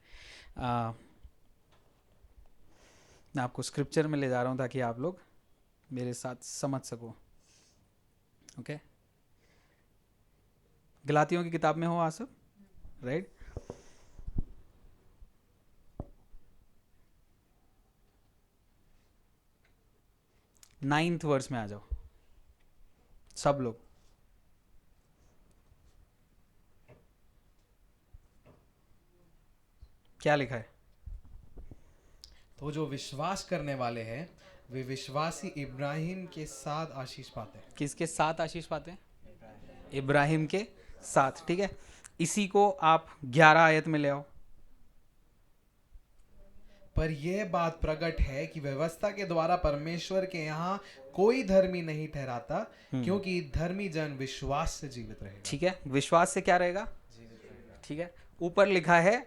[SPEAKER 1] आपको स्क्रिप्चर में ले जा रहा हूँ ताकि आप लोग मेरे साथ समझ सको, ओके। गलातियों की किताब में हो आप सब, राइट? नाइन्थ वर्स में आ जाओ सब लोग। क्या लिखा है?
[SPEAKER 2] तो जो विश्वास करने वाले हैं वे विश्वासी इब्राहिम के साथ आशीष पाते हैं।
[SPEAKER 1] किसके साथ आशीष पाते हैं? इब्राहिम के साथ, ठीक है। इसी को आप 11 आयत में ले आओ।
[SPEAKER 2] पर यह बात प्रकट है कि व्यवस्था के द्वारा परमेश्वर के यहाँ कोई धर्मी नहीं ठहराता, क्योंकि धर्मी जन विश्वास से जीवित रहेगा।
[SPEAKER 1] ठीक है, विश्वास से क्या रहेगा? ठीक है। ऊपर लिखा है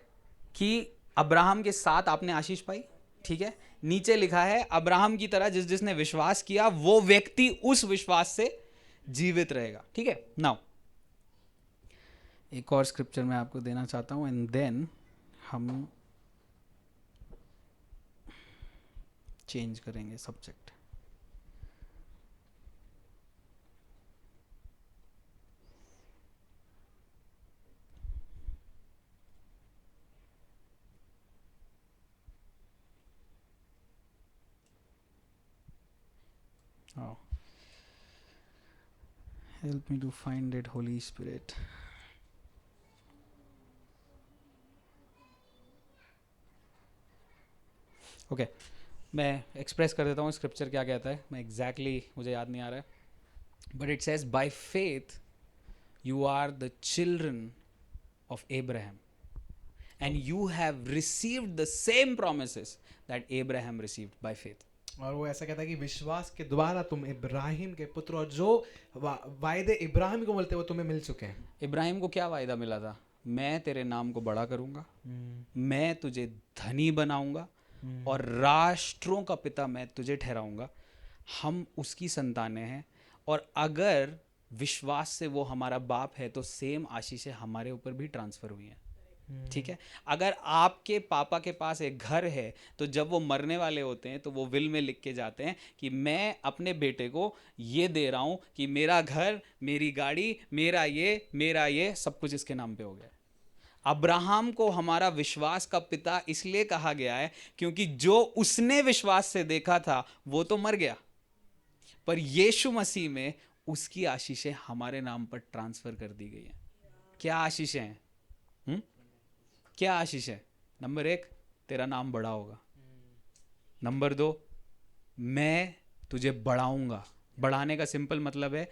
[SPEAKER 1] कि अब्राहम के साथ आपने आशीष पाई, ठीक है। नीचे लिखा है अब्राहम की तरह जिसने विश्वास किया वो व्यक्ति उस विश्वास से जीवित रहेगा, ठीक है। नाउ एक और स्क्रिप्चर मैं आपको देना चाहता हूँ एंड देन हम चेंज करेंगे subject. Oh. Help me to find it, Holy Spirit. Okay मैं एक्सप्रेस कर देता हूँ स्क्रिप्चर क्या कहता है. मैं एग्जैक्टली मुझे याद नहीं आ रहा है, but it says by faith you are the children of Abraham and you have received the same promises that Abraham received by faith.
[SPEAKER 2] और वो ऐसा कहता है कि विश्वास के द्वारा तुम इब्राहिम के पुत्र, और जो वायदे इब्राहिम को मिलते वो तुम्हें मिल चुके हैं.
[SPEAKER 1] इब्राहिम को क्या वायदा मिला था? मैं तेरे नाम को बड़ा करूंगा, मैं तुझे धनी बनाऊंगा और राष्ट्रों का पिता मैं तुझे ठहराऊंगा. हम उसकी संतानें हैं और अगर विश्वास से वो हमारा बाप है तो सेम आशीषें हमारे ऊपर भी ट्रांसफर हुई हैं. ठीक है. अगर आपके पापा के पास एक घर है तो जब वो मरने वाले होते हैं तो वो विल में लिख के जाते हैं कि मैं अपने बेटे को ये दे रहा हूं कि मेरा घर, मेरी गाड़ी, मेरा ये सब कुछ इसके नाम पे हो गया. अब्राहम को हमारा विश्वास का पिता इसलिए कहा गया है क्योंकि जो उसने विश्वास से देखा था वो तो मर गया, पर यीशु मसीह में उसकी आशीषें हमारे नाम पर ट्रांसफर कर दी गई हैं. क्या आशीषें हैं? क्या आशीष है? नंबर 1, तेरा नाम बड़ा होगा. नंबर 2, मैं तुझे बढ़ाऊंगा. बढ़ाने का सिंपल मतलब है,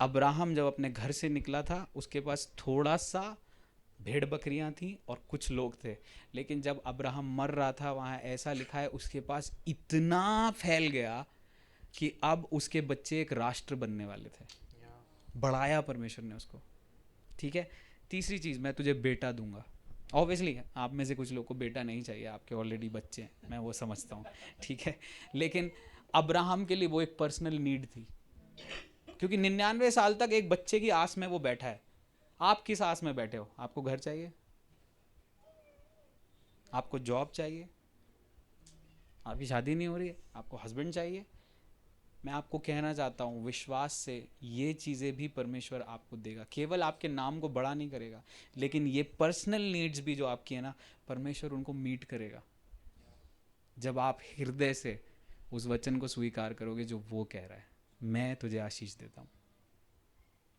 [SPEAKER 1] अब्राहम जब अपने घर से निकला था उसके पास थोड़ा सा भेड़ बकरियां थी और कुछ लोग थे, लेकिन जब अब्राहम मर रहा था वहाँ ऐसा लिखा है उसके पास इतना फैल गया कि अब उसके बच्चे एक राष्ट्र बनने वाले थे. बढ़ाया परमेश्वर ने उसको. ठीक है. तीसरी चीज़, मैं तुझे बेटा दूंगा. ऑब्वियसली आप में से कुछ लोग को बेटा नहीं चाहिए, आपके ऑलरेडी बच्चे हैं, मैं वो समझता हूँ. ठीक है. लेकिन अब्राहम के लिए वो एक पर्सनल नीड थी, क्योंकि 99 साल तक एक बच्चे की आस में वो बैठा है. आप किस आस में बैठे हो? आपको घर चाहिए, आपको जॉब चाहिए, आपकी शादी नहीं हो रही है, आपको हस्बैंड चाहिए. मैं आपको कहना चाहता हूँ विश्वास से ये चीज़ें भी परमेश्वर आपको देगा. केवल आपके नाम को बड़ा नहीं करेगा, लेकिन ये पर्सनल नीड्स भी जो आपकी है ना, परमेश्वर उनको मीट करेगा जब आप हृदय से उस वचन को स्वीकार करोगे जो वो कह रहा है. मैं तुझे आशीष देता हूँ,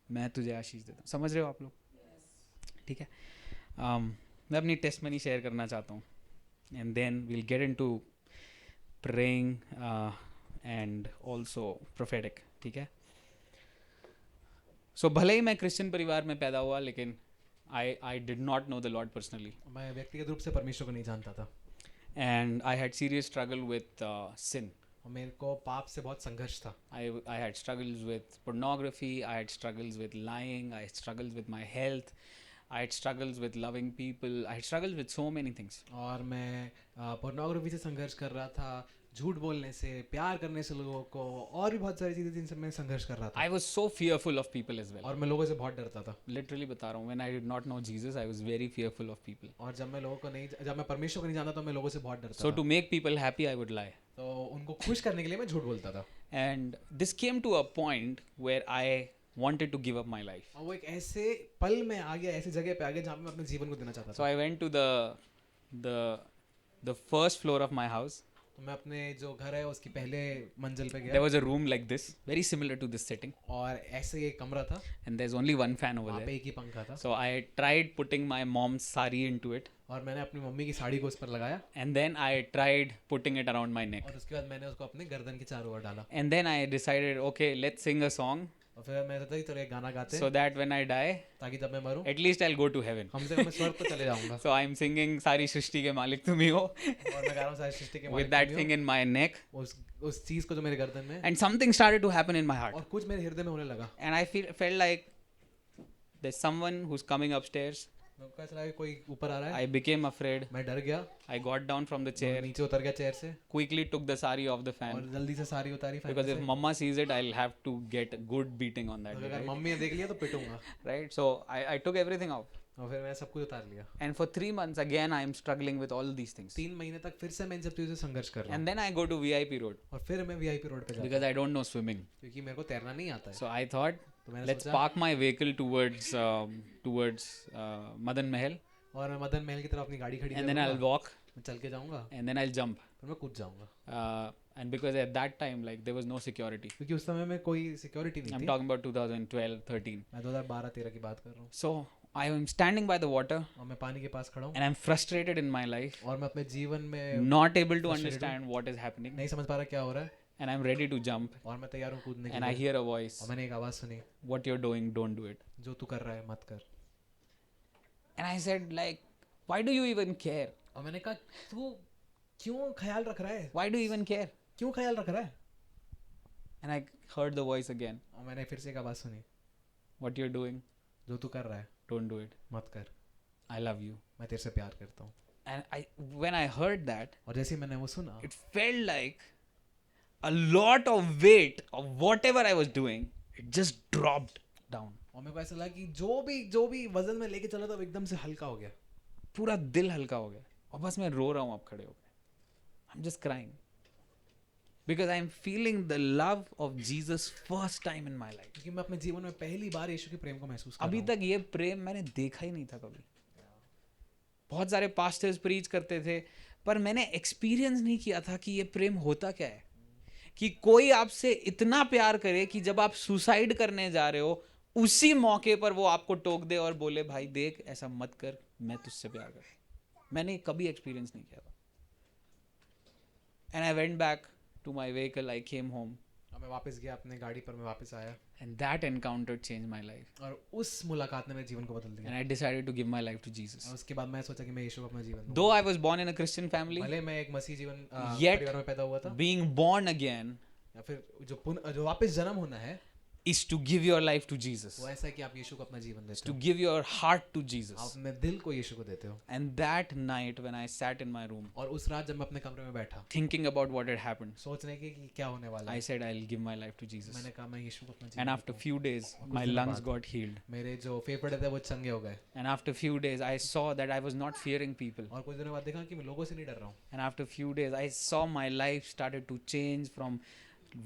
[SPEAKER 1] मैं तुझे आशीष देता हूँ. समझ रहे हो आप लोग? ठीक है. मैं अपनी टेस्टमनी शेयर करना चाहता हूँ and then we'll get into praying and also prophetic. ठीक है. सो भले ही मैं क्रिश्चियन परिवार में पैदा हुआ, लेकिन I did not know the Lord personally.
[SPEAKER 2] मैं व्यक्तिगत रूप से परमेश्वर को नहीं जानता था.
[SPEAKER 1] And I had serious struggle with sin.
[SPEAKER 2] मेरे को पाप से बहुत संघर्ष था.
[SPEAKER 1] I had struggles with pornography, I had struggles with lying, I had struggles with my health, I had struggles with loving people, I had struggles with so many things.
[SPEAKER 2] और मैं pornography से संघर्ष कर रहा था, झूठ बोलने से, प्यार करने से लोगों को, और भी बहुत सारी चीज़ें जिनसे मैं संघर्ष कर रहा था.
[SPEAKER 1] I was so fearful of people as well.
[SPEAKER 2] और मैं लोगों से बहुत डरता था.
[SPEAKER 1] Literally बता रहा हूँ, when I did not know Jesus, I was very fearful of people.
[SPEAKER 2] और जब मैं परमेश्वर को नहीं जानता तो मैं लोगों से बहुत डरता
[SPEAKER 1] So
[SPEAKER 2] था.
[SPEAKER 1] to make people happy, I would lie.
[SPEAKER 2] तो उनको खुश करने के लिए मैं झूठ बोलता था.
[SPEAKER 1] And this came to a point where I wanted to give up my life.
[SPEAKER 2] और वो एक ऐसे पल में आ गया, ऐसी जगह पे आ गया जहाँ पे मैं अपने जीवन को देना चाहता था.
[SPEAKER 1] So I went to the first floor of my house.
[SPEAKER 2] तो मैं अपने जो घर है उसकी पहले मंजिल पे
[SPEAKER 1] There
[SPEAKER 2] गया.
[SPEAKER 1] was a room like this, very similar to this setting,
[SPEAKER 2] और ऐसे ही एक कमरा था,
[SPEAKER 1] and there's only one fan over
[SPEAKER 2] वहाँ पे
[SPEAKER 1] there.
[SPEAKER 2] एक ही पंखा था.
[SPEAKER 1] So I tried putting my mom's sari into it,
[SPEAKER 2] और मैंने अपनी मम्मी की साड़ी को उस पर लगाया.
[SPEAKER 1] and then I tried putting it around my neck.
[SPEAKER 2] और उसके बाद मैंने उसको अपने गर्दन के चारों ओर डाला.
[SPEAKER 1] And then I decided, okay, let's sing a song
[SPEAKER 2] और फिर मैं सोचा कि चलो एक गाना गाते
[SPEAKER 1] so
[SPEAKER 2] हैं,
[SPEAKER 1] that when I die,
[SPEAKER 2] ताकि जब मैं मरूं
[SPEAKER 1] at least I'll go to heaven.
[SPEAKER 2] कम से कम मैं स्वर्ग तो चले जाऊंगा.
[SPEAKER 1] So I'm singing सारी सृष्टि के मालिक तुम ही हो
[SPEAKER 2] और मैं गा रहा हूँ सारी सृष्टि के
[SPEAKER 1] with
[SPEAKER 2] मालिक
[SPEAKER 1] that
[SPEAKER 2] तुम ही
[SPEAKER 1] thing in my neck,
[SPEAKER 2] हो. उस चीज को जो मेरे गर्दन में है.
[SPEAKER 1] and something started to happen in my heart,
[SPEAKER 2] और कुछ मेरे हृदय में होने लगा.
[SPEAKER 1] and I felt like there's someone who's coming upstairs
[SPEAKER 2] मेरे को ऐसा लगा कि कोई ऊपर आ रहा है,
[SPEAKER 1] I became afraid.
[SPEAKER 2] मैं डर गया,
[SPEAKER 1] I got down from the
[SPEAKER 2] और
[SPEAKER 1] chair,
[SPEAKER 2] नीचे उतर गया चेयर से
[SPEAKER 1] quickly took the sari off the
[SPEAKER 2] और
[SPEAKER 1] fan.
[SPEAKER 2] जल्दी से सारी उतारी फैन
[SPEAKER 1] Because
[SPEAKER 2] से।
[SPEAKER 1] if mama sees it, I'll have to get a good beating on that
[SPEAKER 2] तो
[SPEAKER 1] day,
[SPEAKER 2] अगर
[SPEAKER 1] right?
[SPEAKER 2] मम्मी ने देख लिया तो पिटूंगा।
[SPEAKER 1] Right? So I took everything off.
[SPEAKER 2] और फिर मैंने सब कुछ उतार लिया।
[SPEAKER 1] And for 3 months, again, I am struggling with all these things.
[SPEAKER 2] 3 महीने तक फिर से मैं इन सब चीज़ों से संघर्ष कर रहा हूँ।
[SPEAKER 1] And then I go to VIP road
[SPEAKER 2] और फिर मैं VIP रोड पे जाता हूँ
[SPEAKER 1] because I don't know swimming.
[SPEAKER 2] क्योंकि मेरे को तैरना नहीं आता है।
[SPEAKER 1] So I thought,
[SPEAKER 2] तो मैंने
[SPEAKER 1] let's
[SPEAKER 2] सोचा
[SPEAKER 1] park my vehicle towards Madan Mahal,
[SPEAKER 2] और मैं मदन महल की तरफ अपनी गाड़ी खड़ी
[SPEAKER 1] and then I'll
[SPEAKER 2] करूंगा,
[SPEAKER 1] walk,
[SPEAKER 2] मैं चल के जाऊंगा,
[SPEAKER 1] and then I'll jump.
[SPEAKER 2] फिर मैं कूद जाऊंगा।
[SPEAKER 1] And because at that time, like, there was no security.
[SPEAKER 2] क्योंकि उस समय में कोई सिक्योरिटी नहीं
[SPEAKER 1] I'm
[SPEAKER 2] थी।
[SPEAKER 1] talking about 2012, 13.
[SPEAKER 2] मैं 2012-13 की बात कर रहा हूँ
[SPEAKER 1] So I am standing by the water,
[SPEAKER 2] और मैं पानी के पास खड़ा हूँ
[SPEAKER 1] and I'm frustrated in my life,
[SPEAKER 2] और मैं अपने जीवन में
[SPEAKER 1] not able to
[SPEAKER 2] Frustrated.
[SPEAKER 1] understand what is happening,
[SPEAKER 2] नहीं समझ पा रहा क्या हो रहा है
[SPEAKER 1] and I'm ready to jump.
[SPEAKER 2] और मैं तैयार हूँ कूदने के
[SPEAKER 1] And I
[SPEAKER 2] लिए।
[SPEAKER 1] hear a voice,
[SPEAKER 2] और मैंने एक आवाज़ सुनी,
[SPEAKER 1] "What you're doing, don't do it."
[SPEAKER 2] जो तू कर रहा है मत कर।
[SPEAKER 1] And I said, like, why do you even care?
[SPEAKER 2] और मैंने कहा तू क्यों ख्याल रख रहा है,
[SPEAKER 1] Why do you even care?
[SPEAKER 2] क्यों ख्याल रख रहा है?
[SPEAKER 1] And I heard the voice again,
[SPEAKER 2] और मैंने फिर से एक आवाज़ सुनी,
[SPEAKER 1] "What you're doing,
[SPEAKER 2] जो तू कर रहा है
[SPEAKER 1] don't do it.
[SPEAKER 2] मत कर,
[SPEAKER 1] I love you."
[SPEAKER 2] मैं तेरे से प्यार करता हूँ।
[SPEAKER 1] And when I heard that,
[SPEAKER 2] और जैसे ही मैंने वो सुना,
[SPEAKER 1] it felt like a lot of weight of whatever I was doing, it just dropped down.
[SPEAKER 2] और मेरे को ऐसा लगा कि जो भी वजन में लेके चला था वो एकदम से हल्का हो गया।
[SPEAKER 1] पूरा दिल हल्का हो गया और बस मैं रो रहा हूँ अब खड़े होकर। I'm just crying because I'm feeling the love of Jesus first time in my life.
[SPEAKER 2] क्योंकि मैं अपने जीवन में पहली बार यीशु के प्रेम को महसूस कर
[SPEAKER 1] अभी
[SPEAKER 2] रहा हूँ।
[SPEAKER 1] तक ये प्रेम मैंने देखा ही नहीं था कभी। बहुत सारे पास्टर्स प्रीच करते थे पर मैंने एक्सपीरियंस नहीं किया था कि ये प्रेम होता क्या है, कि कोई आपसे इतना प्यार करे कि जब आप सुसाइड करने जा रहे हो उसी मौके पर वो आपको टोक दे और बोले भाई देख ऐसा मत कर, मैं तुझसे प्यार कर। मैंने कभी एक्सपीरियंस नहीं किया था। And I went back to my vehicle, I came home,
[SPEAKER 2] और मैं वापस गया अपने गाड़ी पर, मैं वापस आया
[SPEAKER 1] and that encounter change my life
[SPEAKER 2] और उस मुलाकात ने मेरे जीवन को बदल दिया।
[SPEAKER 1] And I decided to give my life to Jesus.
[SPEAKER 2] और उसके बाद मैं सोचा कि मैं यीशु को अपना जीवन दूं।
[SPEAKER 1] दो I was born in a Christian family,
[SPEAKER 2] भले मैं एक मसीह जीवन
[SPEAKER 1] Yet-
[SPEAKER 2] परिवार में पैदा हुआ था,
[SPEAKER 1] being born again
[SPEAKER 2] या फिर जो वापस जन्म होना है
[SPEAKER 1] is to give your life to Jesus,
[SPEAKER 2] वो ऐसा है कि आप यीशु को अपना जीवन देते
[SPEAKER 1] to
[SPEAKER 2] हो,
[SPEAKER 1] give your heart to
[SPEAKER 2] आप
[SPEAKER 1] Jesus.
[SPEAKER 2] अपने दिल को यीशु को देते हो।
[SPEAKER 1] And that night when I sat in my room
[SPEAKER 2] और उस रात जब मैं अपने कमरे में बैठा
[SPEAKER 1] thinking about what had happened,
[SPEAKER 2] सोचने की कि क्या होने वाला
[SPEAKER 1] I
[SPEAKER 2] है,
[SPEAKER 1] said I'll give my life to Jesus.
[SPEAKER 2] मैंने कहा मैं यीशु को अपना
[SPEAKER 1] And
[SPEAKER 2] जीवन
[SPEAKER 1] after
[SPEAKER 2] दूंगा।
[SPEAKER 1] few days
[SPEAKER 2] कुछ
[SPEAKER 1] my
[SPEAKER 2] दिनों
[SPEAKER 1] lungs
[SPEAKER 2] बाद
[SPEAKER 1] got healed.
[SPEAKER 2] मेरे जो फेफड़े थे वो चंगे हो गए।
[SPEAKER 1] And after few days I saw that I was not fearing people.
[SPEAKER 2] और कुछ दिनों बाद देखा कि मैं लोगों से नहीं डर रहा हूँ।
[SPEAKER 1] And after few days I saw my life started to change from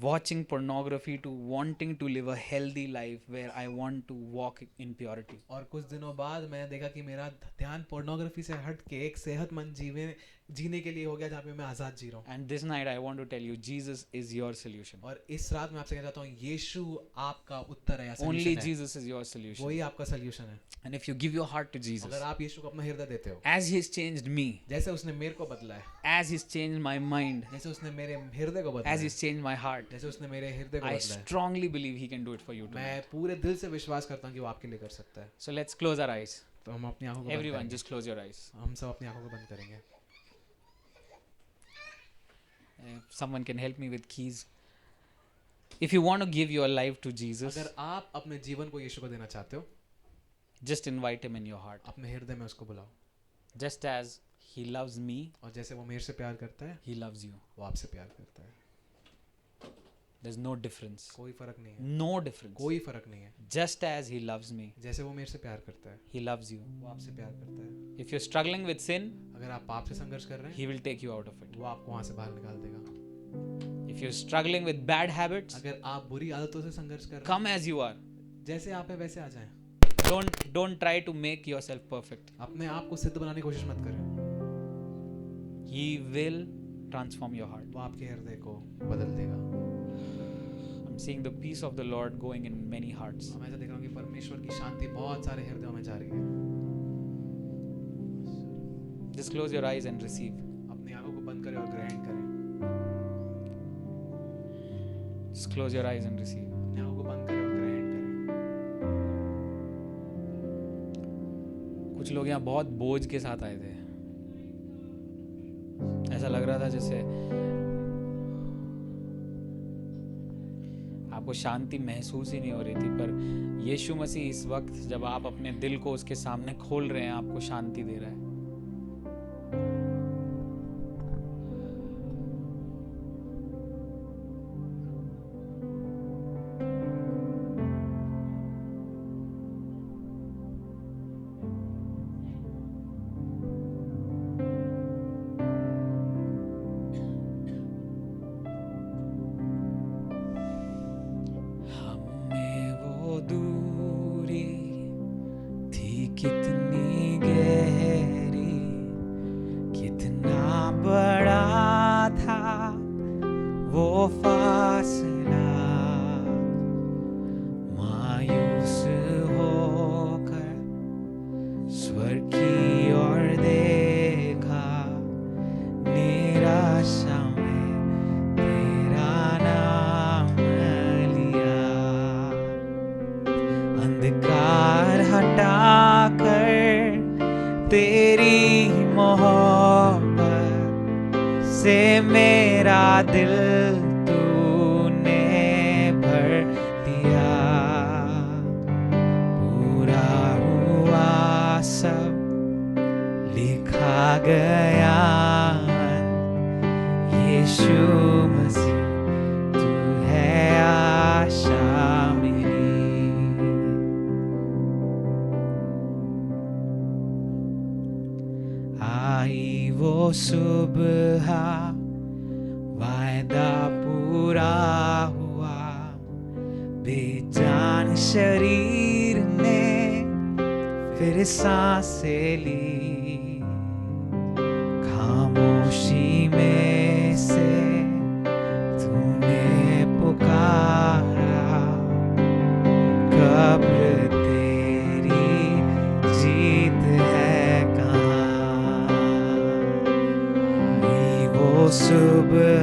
[SPEAKER 1] watching pornography to wanting to live a healthy life where I want to walk in purity.
[SPEAKER 2] और कुछ दिनों बाद मैंने देखा कि मेरा ध्यान पोर्नोग्राफी से हट के एक सेहतमंद जीने के लिए हो गया जहाँ पे मैं आज़ाद जी रहा हूँ।
[SPEAKER 1] And this night I want to tell you Jesus is your solution.
[SPEAKER 2] और इस रात मैं आपसे कहना चाहता हूँ यीशु आपका उत्तर है या
[SPEAKER 1] Only
[SPEAKER 2] solution है।
[SPEAKER 1] Jesus is your solution.
[SPEAKER 2] वही आपका सोल्यूशन है।
[SPEAKER 1] And if you give your heart to Jesus,
[SPEAKER 2] अगर आप यीशु को अपना हृदय देते हो,
[SPEAKER 1] as He's changed me,
[SPEAKER 2] जैसे उसने मेरे को बदला है,
[SPEAKER 1] as He's changed my mind,
[SPEAKER 2] जैसे उसने मेरे हृदय को बदला
[SPEAKER 1] as
[SPEAKER 2] है,
[SPEAKER 1] He's changed my heart,
[SPEAKER 2] जैसे उसने मेरे हृदय को
[SPEAKER 1] I
[SPEAKER 2] बदला है,
[SPEAKER 1] strongly believe He can do it for you too.
[SPEAKER 2] मैं पूरे दिल से विश्वास करता हूँ कि वो आपके लिए कर सकता है।
[SPEAKER 1] So let's close our eyes.
[SPEAKER 2] तो हम अपनी आंखों को बंद
[SPEAKER 1] Everyone,
[SPEAKER 2] करेंगे।
[SPEAKER 1] just close your eyes.
[SPEAKER 2] हम सब अपनी आंखों को बंद करेंगे।
[SPEAKER 1] If someone can help me with keys. If you want to give your life to Jesus,
[SPEAKER 2] अगर आप अपने जीवन को यीशु को देना चाहते हो,
[SPEAKER 1] just invite Him in your heart.
[SPEAKER 2] अपने हृदय में उसको बुलाओ।
[SPEAKER 1] Just as He loves me,
[SPEAKER 2] और जैसे वो मेरे से प्यार करता है,
[SPEAKER 1] He loves you.
[SPEAKER 2] वो आपसे प्यार करता है।
[SPEAKER 1] There's no difference.
[SPEAKER 2] कोई फर्क नहीं है,
[SPEAKER 1] No difference.
[SPEAKER 2] कोई फर्क नहीं है।
[SPEAKER 1] Just as He loves me,
[SPEAKER 2] जैसे वो मेरे से प्यार करता है,
[SPEAKER 1] He loves you.
[SPEAKER 2] वो आपसे प्यार करता है।
[SPEAKER 1] If you're struggling with sin,
[SPEAKER 2] अगर आप पाप से संघर्ष कर रहे हैं,
[SPEAKER 1] He will take you out of it.
[SPEAKER 2] वो आपको वहाँ से बाहर निकाल देगा।
[SPEAKER 1] If you're struggling with bad habits,
[SPEAKER 2] अगर आप बुरी आदतों से संघर्ष कर रहे
[SPEAKER 1] come as you are.
[SPEAKER 2] हैं, जैसे आप हैं वैसे आ जाएं।
[SPEAKER 1] Don't try to make yourself perfect.
[SPEAKER 2] अपने आप को सिद्ध बनाने की कोशिश मत करें।
[SPEAKER 1] He will transform your heart.
[SPEAKER 2] वो आपके हृदय को बदल देगा।
[SPEAKER 1] I'm seeing the peace of the Lord going in many hearts.
[SPEAKER 2] मैं ऐसा देख रहा हूँ कि परमेश्वर की शांति बहुत सारे हृदयों में जा रही है।
[SPEAKER 1] Just close your eyes and receive.
[SPEAKER 2] अपनी आंखों को बंद करें और ग्रहण करें।
[SPEAKER 1] Just close your eyes and receive.
[SPEAKER 2] अपनी आंखों को बंद करें और ग्रहण करें।
[SPEAKER 1] कुछ लोग यहाँ बहुत बोझ के साथ आए थे। ऐसा लग रहा था जैसे आपको शांति महसूस ही नहीं हो रही थी, पर यीशु मसीह इस वक्त जब आप अपने दिल को उसके सामने खोल रहे हैं, आपको शांति दे रहा है। हमें वो दूरी थी कितनी गहरी, कितना बड़ा था वो फासला, मायूस होकर स्वर्ग की ओर देखा, निराशा में तेरा नाम लिया, अंधकार हटाकर तेरी मोहब्बत से मेरा दिल तूने भर दिया, पूरा हुआ सब लिखा गया, यीशु मसीह तू है आशा मेरी। आई वो सुबह, वायदा पूरा हुआ, बेजान शरीर ने फिर सांसें ली, खामोशी में से तूने पुकारा, कब्र तेरी जीत है कहाँ, ये वो सुबह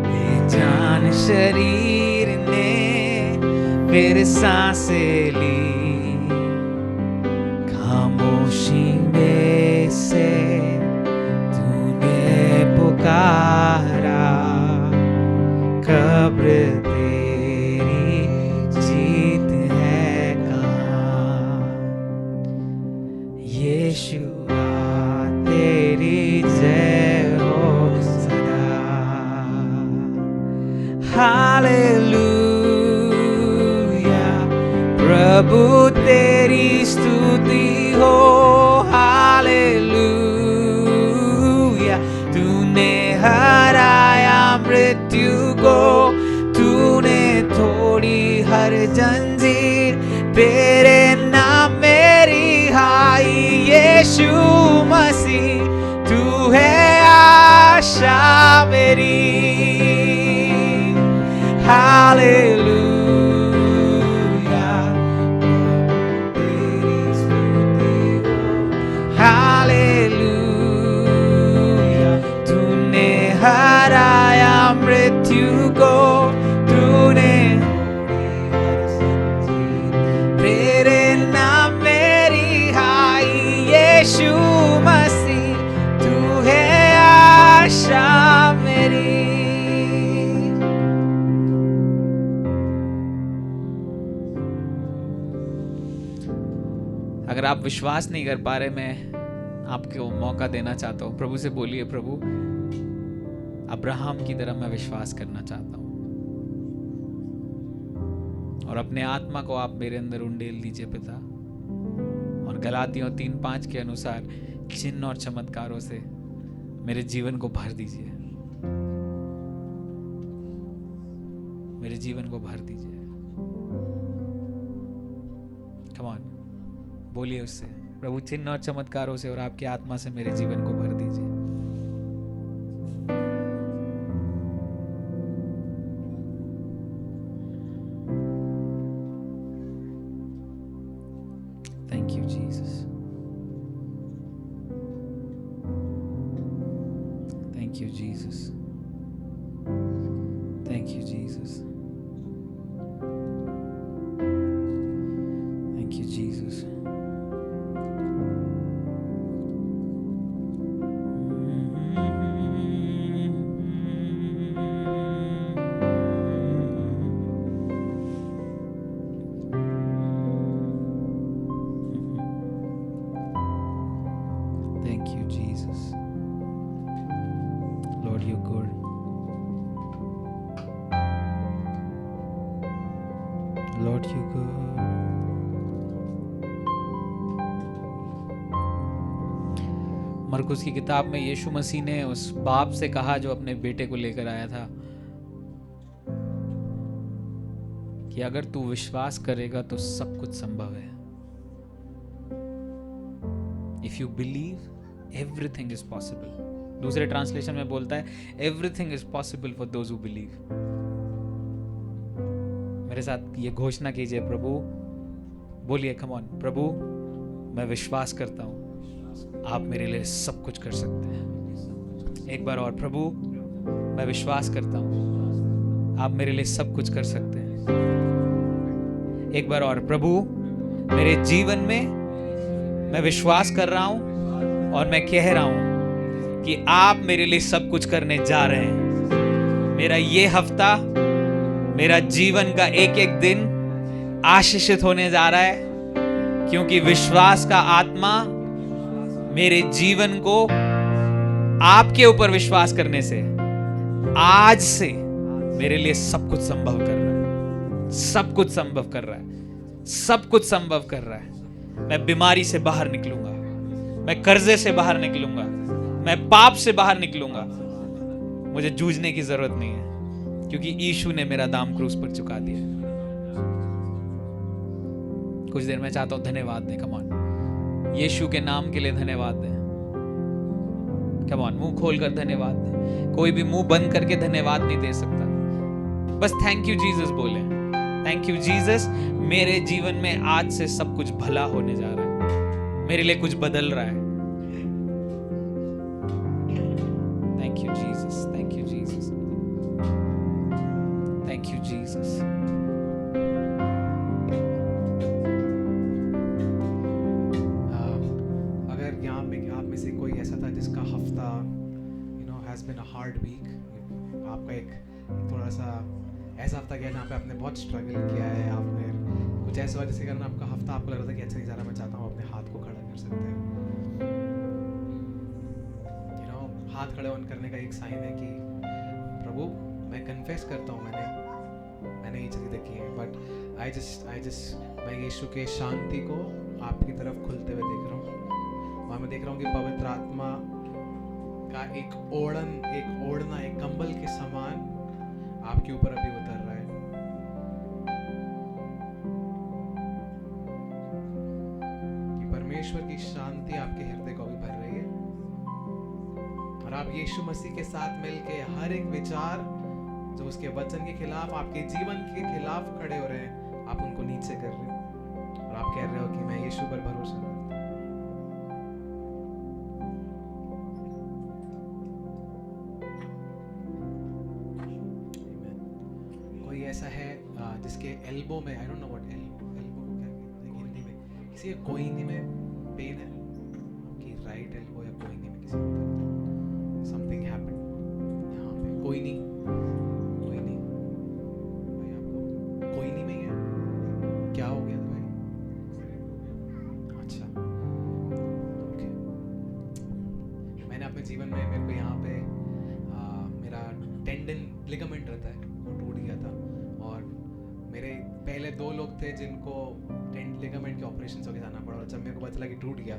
[SPEAKER 1] बेजान शरीर ने फिर सांसें ली, खामोशी में से तूने पुकारा, कब्र तेरी जीत है कहाँ, यीशुआ तेरी जय हो सदा। हालेलुया, प्रभु तेरी स्तुति हो, हालेलुया, तूने हराया मृत्यु को, तूने तोड़ी हर जंजीर, तेरे नाम मेरी हाई, यीशु मसीह तू है आशा मेरी। हालेलुया, हालेलुया, तूने हराया मृत्यु को, तूने तेरे नाम मेरी हाई, यीशु मसीह तू है आशा मेरी। अगर आप विश्वास नहीं कर पा रहे, मैं आपको मौका देना चाहता हूँ। प्रभु से बोलिए, प्रभु अब्राहम की तरह मैं विश्वास करना चाहता हूँ, और अपने आत्मा को आप मेरे अंदर उंडेल दीजिए पिता, और गलातियों 3:5 के अनुसार चिन्ह और चमत्कारों से मेरे जीवन को भर दीजिए, मेरे जीवन को भर दीजिए। कम ऑन, बोलिए उससे, प्रभु चिन्ह और चमत्कारों से और आपकी आत्मा से मेरे जीवन को भर दीजिए। Thank you, Jesus. Thank you, Jesus. Thank you, Jesus. Thank you, Jesus. मरकुस की किताब में यीशु मसीह ने उस बाप से कहा जो अपने बेटे को लेकर आया था कि अगर तू विश्वास करेगा तो सब कुछ संभव है। If you believe everything is possible. दूसरे ट्रांसलेशन में बोलता है everything is possible for those who believe. मेरे साथ ये घोषणा कीजिए, प्रभु, बोलिए, कम ऑन, प्रभु मैं विश्वास करता हूं आप मेरे लिए सब कुछ कर सकते हैं। एक बार और, प्रभु मैं विश्वास करता हूं आप मेरे लिए सब कुछ कर सकते हैं। एक बार और, प्रभु मेरे जीवन में मैं विश्वास कर रहा हूं और मैं कह रहा हूं कि आप मेरे लिए सब कुछ करने जा रहे हैं। मेरा ये हफ्ता, मेरा जीवन का एक एक दिन आशीषित होने जा रहा है, क्योंकि विश्वास का आत्मा मेरे जीवन को आपके ऊपर विश्वास करने से आज से मेरे लिए सब कुछ संभव कर रहा है। सब कुछ संभव कर रहा है। सब कुछ संभव कर रहा है। मैं बीमारी से बाहर निकलूंगा, मैं कर्जे से बाहर निकलूंगा, मैं पाप से बाहर निकलूंगा। मुझे जूझने की जरूरत नहीं है, क्योंकि यीशु ने मेरा दाम क्रूस पर चुका दिया। कुछ देर में चाहता हूं धन्यवाद दें। कम ऑन, यीशु के नाम के लिए धन्यवाद दें। कम ऑन, मुंह खोलकर धन्यवाद दें। कोई भी मुंह बंद करके धन्यवाद नहीं दे सकता। बस थैंक यू जीसस बोले। थैंक यू जीसस, मेरे जीवन में आज से सब कुछ भला होने जा रहा है, मेरे लिए कुछ बदल रहा है। Thank you Jesus, thank you Jesus, thank you Jesus.
[SPEAKER 2] अगर यहाँ पे आप में से कोई ऐसा था जिसका हफ्ता has been a hard week, आपका एक थोड़ा सा ऐसा हफ्ता गया जहाँ पे आपने बहुत स्ट्रगल किया है, आपने कुछ ऐसा हुआ जिसके कारण आपका हफ्ता आपको लग रहा था कि अच्छा नहीं जा रहा, मैं चाहता हूँ अपने हाथ को खड़ा कर सकते हैं। हाथ खड़े ऑन करने का एक साइन है कि प्रभु मैं कन्फेस करता हूँ मैंने ये चीज़ें देखी हैं, बट आई जस्ट मैं यीशु के शांति को आपकी तरफ खुलते हुए देख रहा हूँ। और मैं देख रहा हूँ कि पवित्र आत्मा का एक ओढ़ना, एक कंबल के समान आपके ऊपर अभी उतर रहा है। कि परमेश्वर की शांति आपके हृदय को भी भर रही है, और आप यीशु मसीह के साथ मिलके हर एक विचार जो उसके वचन के खिलाफ, आपके जीवन के खिलाफ खड़े हो रहे हैं, आप उनको नीचे कर रहे हो और आप कह रहे हो कि मैं यीशु पर भरोसा करता हूं। कोई ऐसा है जिसके एल्बो में, I don't know what elbow को क्या कहते हैं हिंदी में, किसी के कोहनी में पेन है, आपकी राइट एल्बो या कोहनी में किसी को दर्द है, समथिंग हैपेंड यहाँ पे, कोहनी भाई, आपको कोहनी में ही है, क्या हो गया था भाई? अच्छा, ओके। मैंने अपने जीवन में, मेरे को यहाँ पे मेरा टेंडन लिगामेंट रहता है, वो टूट गया था, और मेरे पहले 2 लोग थे जिनको लिगामेंट के ऑपरेशन से जाना पड़ा, और जब मेरे को पता चला कि टूट गया,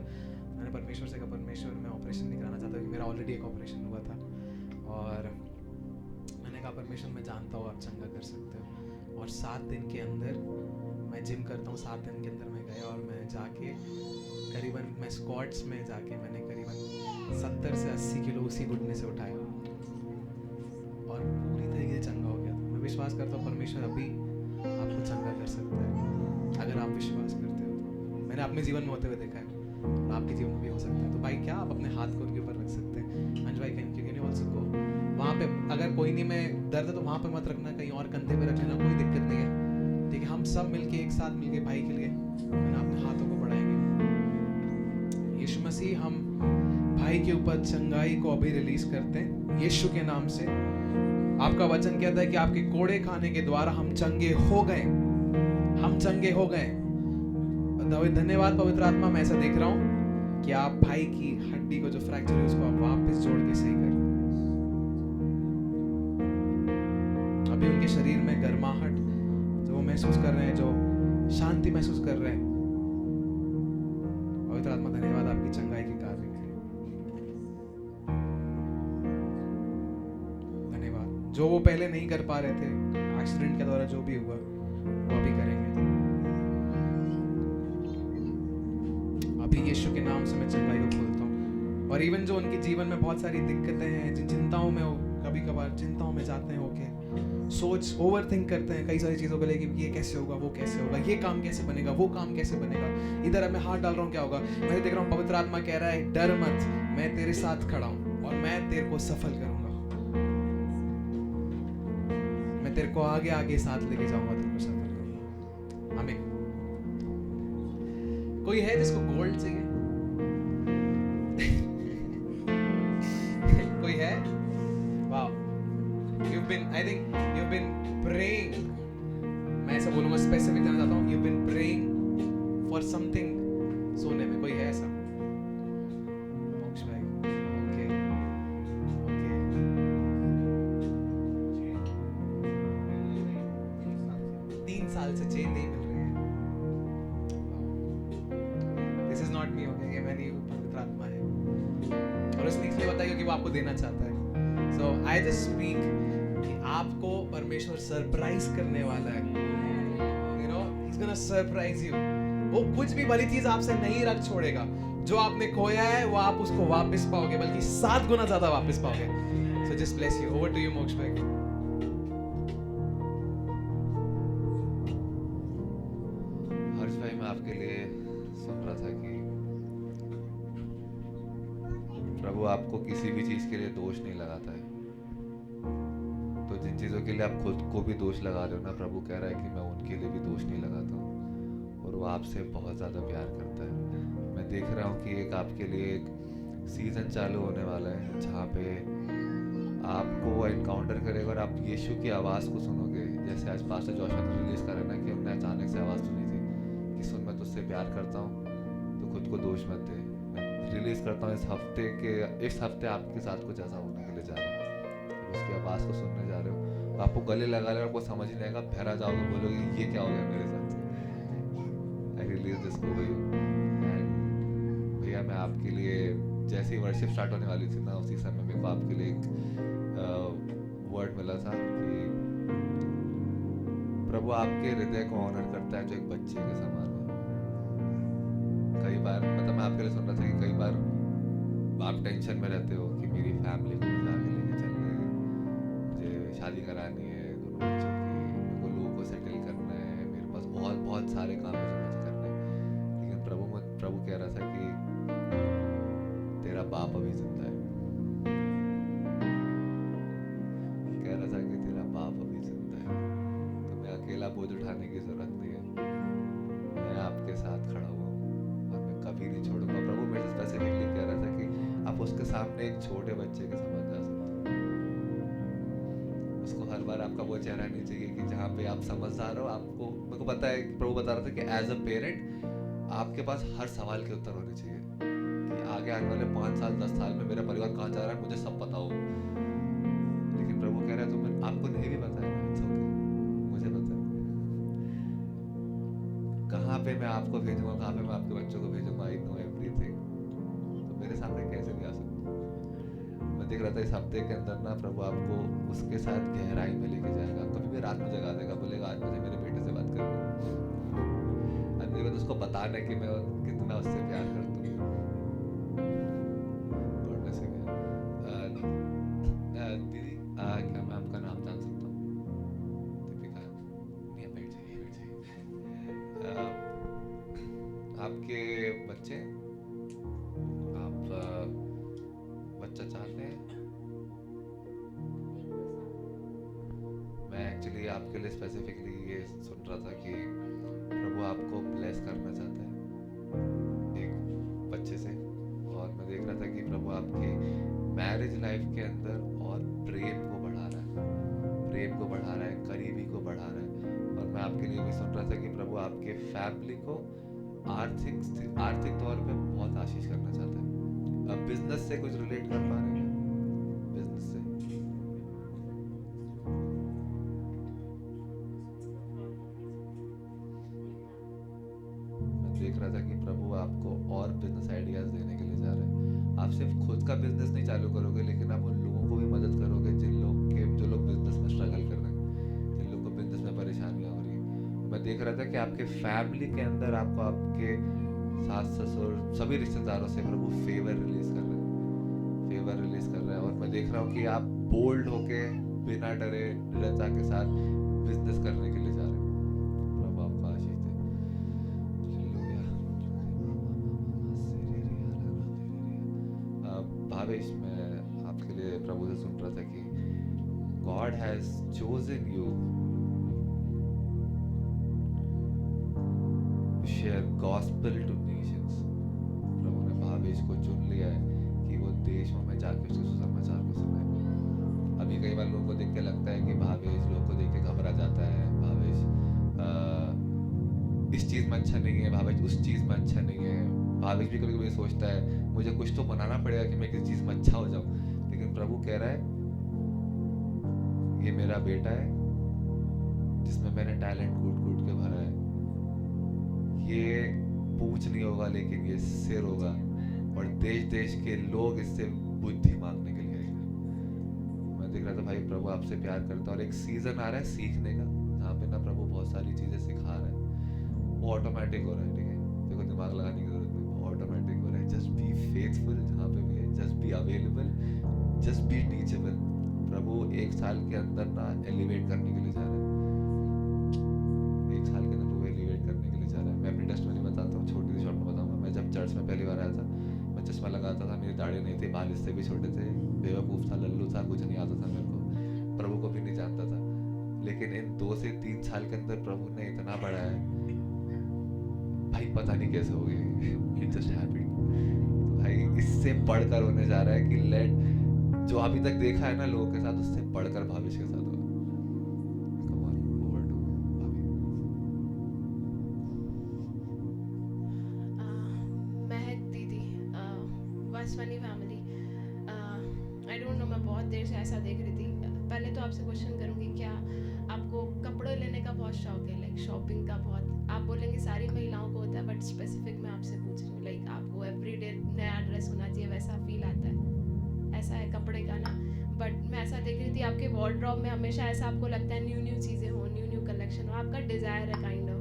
[SPEAKER 2] मैंने परमेश्वर से कहा, परमेश्वर मैं ऑपरेशन नहीं कराना चाहता, क्योंकि मेरा ऑलरेडी एक ऑपरेशन हुआ था, और मैंने कहा परमेश्वर मैं जानता हूँ आप चंगा कर सकते हो। और 7 दिन के अंदर, मैं जिम करता हूँ, 7 दिन के अंदर मैं गया और मैं जाके करीबन, मैं स्क्वाट्स में जाके मैंने करीबन 70 से 80 किलो उसी घुटने से उठाया, और पूरी तरीके से चंगा हो गया। मैं विश्वास करता हूँ परमेश्वर अभी आपको चंगा कर सकता है, अगर आप विश्वास करते हो तो। मैंने अपने जीवन में होते हुए देखा है, और आपके जीवन में भी हो सकता है। तो भाई क्या आप अपने हाथ को उनके ऊपर रख सकते हैं? अंज भाई कैन यू ऑल्सो गो वहाँ पे, अगर कोई नहीं में दर्द है तो वहाँ पे मत रखना, कहीं और कंधे पे रख लेना, कोई दिक्कत नहीं है, ठीक है? हम सब मिलके एक साथ मिलके भाई के लिए अपने हाथों को बढ़ाएंगे। यीशु मसीह, हम भाई के ऊपर चंगाई को अभी रिलीज करते हैं यीशु के नाम से। आपका वचन कहता है कि आपके कोड़े खाने के द्वारा हम चंगे हो गए, हम चंगे हो गए। धन्यवाद पवित्र आत्मा, मैं ऐसा देख रहा हूं कि आप भाई की हड्डी को जो फ्रैक्चर है उसको आप वापस जोड़ के सही कर, अभी उनके शरीर में गर्माहट जो वो महसूस कर रहे हैं, जो शांति महसूस कर रहे हैं, पवित्र आत्मा धन्यवाद आपकी चंगाई के कार्य के लिए। जो वो पहले नहीं कर पा रहे थे, एक्सीडेंट के द्वारा जो भी हुआ वो अभी करेंगे। अभी यीशु के नाम से मैं चंगाई को खोलता हूँ। और इवन जो उनके जीवन में बहुत सारी दिक्कतें हैं, जिन चिंताओं में, कभी कभार चिंताओं में जाते हैं होके, सोच ओवर थिंक करते हैं कई सारी चीज़ों को लेके, ये कैसे होगा, वो कैसे होगा, ये काम कैसे बनेगा, वो काम कैसे बनेगा, इधर अब मैं हाथ डाल रहा हूँ क्या होगा। मैं देख रहा हूँ पवित्र आत्मा कह रहा है डर मत, मैं तेरे साथ खड़ा हूँ और मैं तेरे को सफल करूंगा, मैं तेरे को आगे आगे साथ लेके जाऊंगा, तेरे को सफल करूंगा। आमीन। कोई है जिसको गोल्ड चाहिए? कोई है? वाह, I think you've been praying, मैं ऐसा बोलूंगा, स्पेसिफिक देना चाहता हूँ, you've been praying for something सोने में। कोई है ऐसा? मोक्ष भाई, ओके ओके। 3 साल से चेन नहीं मिल रही है। This is not me, okay, ये मैं नहीं हूँ, पवित्र आत्मा है। और उसने इसलिए बताया क्योंकि वो आपको देना चाहता है। सो आई जस्ट स्पीक कि आपको परमेश्वर सरप्राइज करने वाला है। You know, he is gonna surprise you. वो कुछ भी भली चीज आपसे नहीं रख छोड़ेगा। जो आपने खोया है वो आप उसको वापस पाओगे, बल्कि 7 गुना ज्यादा वापस पाओगे। So just bless you. Over to you Moksh भाई।
[SPEAKER 3] हर्ष भाई, मैं आपके लिए सुन रहा था कि प्रभु आपको किसी भी चीज के लिए दोष नहीं लगाता है। तो जिन चीज़ों के लिए आप खुद को भी दोष लगा रहे हो ना, प्रभु कह रहा है कि मैं उनके लिए भी दोष नहीं लगाता हूँ। और वो आपसे बहुत ज़्यादा प्यार करता है। मैं देख रहा हूँ कि एक आपके लिए एक सीज़न चालू होने वाला है जहाँ पे आपको वो एनकाउंटर करेगा और आप यीशु की आवाज़ को सुनोगे। जैसे आज पास्टर जोशुआ ने रिलीज़ करा ना कि हमने अचानक से आवाज़ सुनी थी कि सुन, मैं तुझसे प्यार करता हूँ, तो खुद को दोष मत दे। मैं रिलीज़ करता हूँ इस हफ्ते आपके साथ कुछ ऐसा होने के लिए जा रहा है। उसकी आवाज़ को सुनने जा रहे हो, तो आपको गले लगा ले, आपको समझ नहीं आएगा, बहरा जाओगे, बोलोगे ये क्या हो गया मेरे साथ। I release this over you. And भैया, मैं आपके लिए जैसे ही वर्शिप स्टार्ट होने वाली थी ना, उसी समय मेरे को आपके लिए एक वर्ड मिला था कि प्रभु आपके हृदय को ऑनर करता है जो एक बच्चे के समान है। कई बार मतलब मैं आपके लिए सुन रहा था कि कई बार आप टेंशन में रहते हो कि मेरी फैमिली को मुझे आगे लेके चलना है, मुझे शादी करानी है दोनों बच्चों की, मेरे को लोगों को सेटल करना है, मेरे पास बहुत बहुत सारे काम है जो मुझे करने हैं। लेकिन प्रभु कह रहा था कि तेरा बाप अभी जिंदा है। कह रहा था कि तेरा बाप अभी जिंदा है, तुम्हें अकेला बोझ उठाने की जरूरत नहीं है, मैं आपके साथ खड़ा हुआ हूँ और मैं कभी नहीं छोड़ूंगा। प्रभु मेरे से स्पेसिफिकली कह रहा था कि आप उसके सामने एक छोटे बच्चे के समान जा सकते हो। उसको हर बार आपका वो चेहरा नहीं चाहिए कि जहाँ पे आप समझदार हो। आपको, मेरे को पता है, प्रभु बता रहा था कि एज अ पेरेंट आपके पास हर सवाल के उत्तर होने चाहिए कि आगे आने वाले 5 साल 10 साल में मेरा परिवार कहाँ जा रहा है मुझे सब पता हो। लेकिन प्रभु कह रहा है तुम्हें, आपको नहीं भी पता है, इट्स ओके, मुझे पता है कहाँ पे मैं आपको भेजूंगा, कहाँ पे मैं आपके बच्चों को भेजूंगा। I know everything. तो मेरे सामने कैसे भी आ सकते हो। मैं देख रहा था इस हफ्ते के अंदर ना प्रभु आपको उसके साथ गहराई में लेके जाएगा। कभी भी रात में जगा देगा, बोलेगा आज मुझे मेरे बेटे से बात करनी है। आज मुझे उसको बताना है कि मैं कितना उससे प्यार करता हूँ। और वैसे भी दीदी, क्या मैं आपका नाम जान सकता हूँ? दीपिका। नहीं, बैठ जाइए। आपके बच्चे, आप बच्चा चाहते हैं? मैं एक्चुअली आपके लिए स्पेसिफिकली ये सुन रहा था कि प्रभु आपको ब्लेस करना चाहता है एक बच्चे से। और मैं देख रहा था कि प्रभु आपके मैरिज लाइफ के अंदर और प्रेम को बढ़ा रहा है, करीबी को बढ़ा रहा है। और मैं आपके लिए भी सुन रहा था कि प्रभु आपके फैमिली को आर्थिक तौर पे बहुत आशीष करना चाहता है। अब बिजनेस से कुछ रिलेट कर पा रहे हैं? बिजनेस से मैं देख रहा था कि प्रभु आपको और बिजनेस आइडियाज देने के लिए जा रहे हैं। आप सिर्फ खुद का बिजनेस नहीं चालू करोगे, लेकिन आप उन लोगों को भी मदद करोगे जो लोग बिजनेस में स्ट्रगल कर रहे हैं, जिन लोगों को बिजनेस में परेशानियाँ हो रही है। मैं देख रहा था कि आपके फैमिली के अंदर आपको आपके सास ससुर सभी रिश्तेदारों से प्रभु फेवर रिलीज कर रहे हैं, फेवर रिलीज कर रहा है। और मैं देख रहा हूँ कि आप बोल्ड होके बिना डरे दृढ़ता के साथ बिजनेस करने के लिए जा रहे हैं। प्रभु आपको आशीष दे। भावेश, मैं आपके लिए प्रभु से सुन रहा था कि God has chosen you to share gospel to nations। प्रभु ने भावेश को चुन लिया है कि वो देशों में जाके उसके सुसमाचार को सुनाए। अभी कई बार लोगों को देख के लगता है कि भावेश लोगों को देख के घबरा जाता है, भावेश इस चीज़ में अच्छा नहीं है, भावेश उस चीज़ में अच्छा नहीं है। भावेश भी कभी कभी सोचता है मुझे कुछ तो बनाना पड़ेगा कि मैं किसी चीज़ में अच्छा हो जाऊं। लेकिन प्रभु कह रहा है ये मेरा बेटा है जिसमें मैंने टैलेंट कूट कूट के भरा है। ये पूछ नहीं होगा लेकिन ये सिर होगा, और देश देश के लोग इससे बुद्धि मांगने के लिए आएंगे। मैं देख रहा था भाई प्रभु आपसे प्यार करता है, और एक सीजन आ रहा है सीखने का जहाँ पे ना प्रभु बहुत सारी चीज़ें सिखा रहा है। वो ऑटोमेटिक हो रहा है, ठीक है, देखो दिमाग लगाने की जरूरत नहीं, वो ऑटोमेटिक हो रहा है। जस्ट बी फेथफुल जहाँ पे भी है, just be available, just be teachable. प्रभु 1 साल के अंदर ना एलिवेट करने के लिए जा रहा है, 1 साल के अंदर प्रभु एलिवेट करने के लिए जा रहा है। मैं अपनी टेस्टमनी बताता हूँ, छोटी सी शॉर्ट में बताऊंगा। मैं जब चर्च में पहली बार आया था, मैं चश्मा लगाता था, मेरी दाढ़ी नहीं थी, बाल इससे भी छोटे थे, बेवकूफ़ था, लल्लू था, कुछ नहीं आता था मेरे को, प्रभु को भी नहीं जानता था। लेकिन इन 2 से 3 साल के अंदर प्रभु ने इतना बढ़ाया है भाई, पता नहीं कैसे हो गए, इट जस्ट हैपेंड। तो भाई इससे बढ़कर होने जा रहा है कि लेट जो अभी तक देखा है ना लोगों के साथ, उससे बढ़कर भविष्य के साथ होगा। Come on, over to भाभी।
[SPEAKER 4] महक दीदी, Vaswani family, I don't know, मैं बहुत देर से ऐसा देख रही थी। पहले तो आपसे क्वेश्चन करूँगी, क्या आपको कपड़े लेने का बहुत शौक है, लाइक शॉपिंग का बहुत? आप बोलेंगे सारी महिलाओं को होता है, बट स्पेसिफिक मैं आपसे पूछ रही हूँ, लाइक आपको एवरीडे नया ड्रेस होना चाहिए, वैसा फील आता है? ऐसा है कपड़े का ना। बट मैं ऐसा देख रही थी आपके वार्डरोब में हमेशा ऐसा आपको लगता है न्यू चीज़ें हो, न्यू कलेक्शन हो, आपका डिज़ायर है काइंड ऑफ,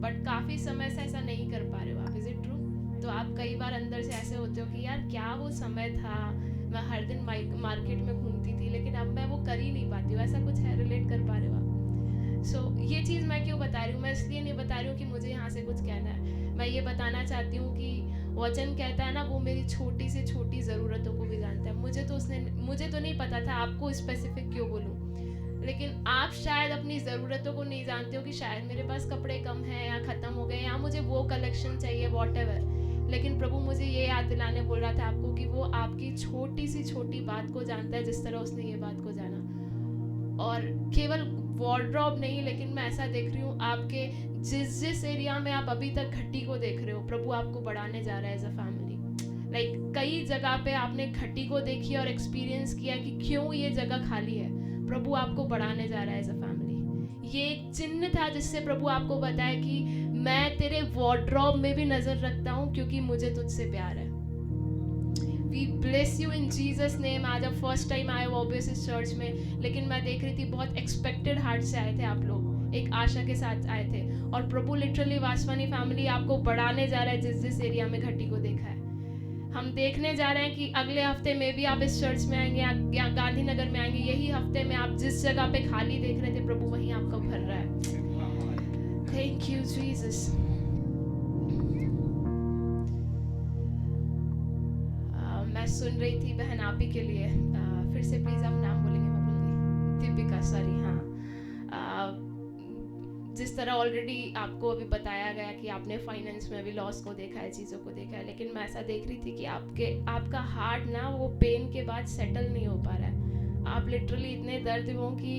[SPEAKER 4] बट काफ़ी समय से ऐसा नहीं कर पा रहे हो आप। Is it true? तो आप कई बार अंदर से ऐसे होते हो कि यार क्या वो समय था, मैं हर दिन मार्केट में घूमती थी, लेकिन अब मैं वो कर ही नहीं पाती हूँ। ऐसा कुछ है, रिलेट कर पा रहे हो आप? ये चीज़ मैं क्यों बता रही हूँ? मैं इसलिए नहीं बता रही हूँ कि मुझे यहाँ से कुछ कहना है। मैं ये बताना चाहती हूँ कि वचन कहता है ना, वो मेरी छोटी से छोटी ज़रूरतों को भी जानता है। मुझे तो नहीं पता था आपको स्पेसिफिक क्यों बोलूँ, लेकिन आप शायद अपनी ज़रूरतों को नहीं जानते हो कि शायद मेरे पास कपड़े कम हैं या ख़त्म हो गए, या मुझे वो कलेक्शन चाहिए, वॉटएवर। लेकिन प्रभु मुझे ये याद दिलाने बोल रहा था आपको कि वो आपकी छोटी सी छोटी बात को जानता है, जिस तरह उसने ये बात को जाना। और केवल वार्डरोब नहीं, लेकिन मैं ऐसा देख रही हूँ आपके जिस एरिया में आप अभी तक घटी को देख रहे हो, प्रभु आपको बढ़ाने जा रहा है एज अ फैमिली। लाइक कई जगह पे आपने घटी को देखी और एक्सपीरियंस किया कि क्यों ये जगह खाली है। प्रभु आपको बढ़ाने जा रहा है एज अ फैमिली। ये एक चिन्ह था जिससे प्रभु आपको बताया कि मैं तेरे वार्डरोब में भी नजर रखता हूँ, क्योंकि मुझे तुझसे प्यार है। We bless you in Jesus name। आज आप फर्स्ट टाइम आए हो ऑब्वियस इस चर्च में, लेकिन मैं देख रही थी बहुत एक्सपेक्टेड हार्ट से आए थे आप लोग, एक आशा के साथ आए थे, और प्रभु लिटरली वासवानी फैमिली आपको बढ़ाने जा रहा है जिस एरिया में घटी को देखा है। हम देखने जा रहे हैं कि अगले हफ्ते में भी आप इस चर्च में आएंगे या गांधीनगर में आएंगे, यही हफ्ते में आप जिस जगह पे खाली देख रहे थे, प्रभु वहीं आपको भर रहा है। Thank you Jesus. मैं सुन रही थी बहन आप ही के लिए, फिर से प्लीज आप नाम बोलेंगे, मैं भूल गई, दीपिका, सॉरी। हाँ, जिस तरह ऑलरेडी आपको अभी बताया गया कि आपने फाइनेंस में भी लॉस को देखा है, चीज़ों को देखा है, लेकिन मैं ऐसा देख रही थी कि आपका हार्ट ना वो पेन के बाद सेटल नहीं हो पा रहा है। आप लिटरली इतने दर्द में हो कि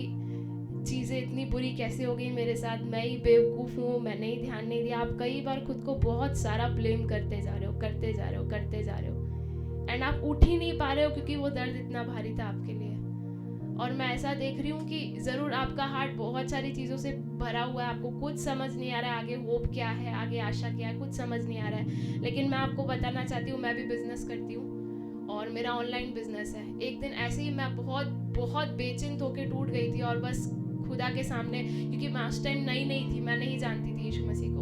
[SPEAKER 4] चीज़ें इतनी बुरी कैसे हो गई मेरे साथ, मैं ही बेवकूफ़ हूँ, मैंने ही ध्यान नहीं दिया। आप कई बार खुद को बहुत सारा ब्लेम करते जा रहे हो, एंड आप उठ ही नहीं पा रहे हो क्योंकि वो दर्द इतना भारी था आपके लिए। और मैं ऐसा देख रही हूँ कि ज़रूर आपका हार्ट बहुत सारी चीज़ों से भरा हुआ है, आपको कुछ समझ नहीं आ रहा है, आगे होप क्या है, आगे आशा क्या है, कुछ समझ नहीं आ रहा है। लेकिन मैं आपको बताना चाहती हूँ, मैं भी बिजनेस करती हूँ और मेरा ऑनलाइन बिजनेस है। एक दिन ऐसे ही मैं बहुत बहुत बेचैन होकर टूट गई थी और बस खुदा के सामने, क्योंकि मैं उस टाइम नई थी, मैं नहीं जानती थी यीशु मसीह को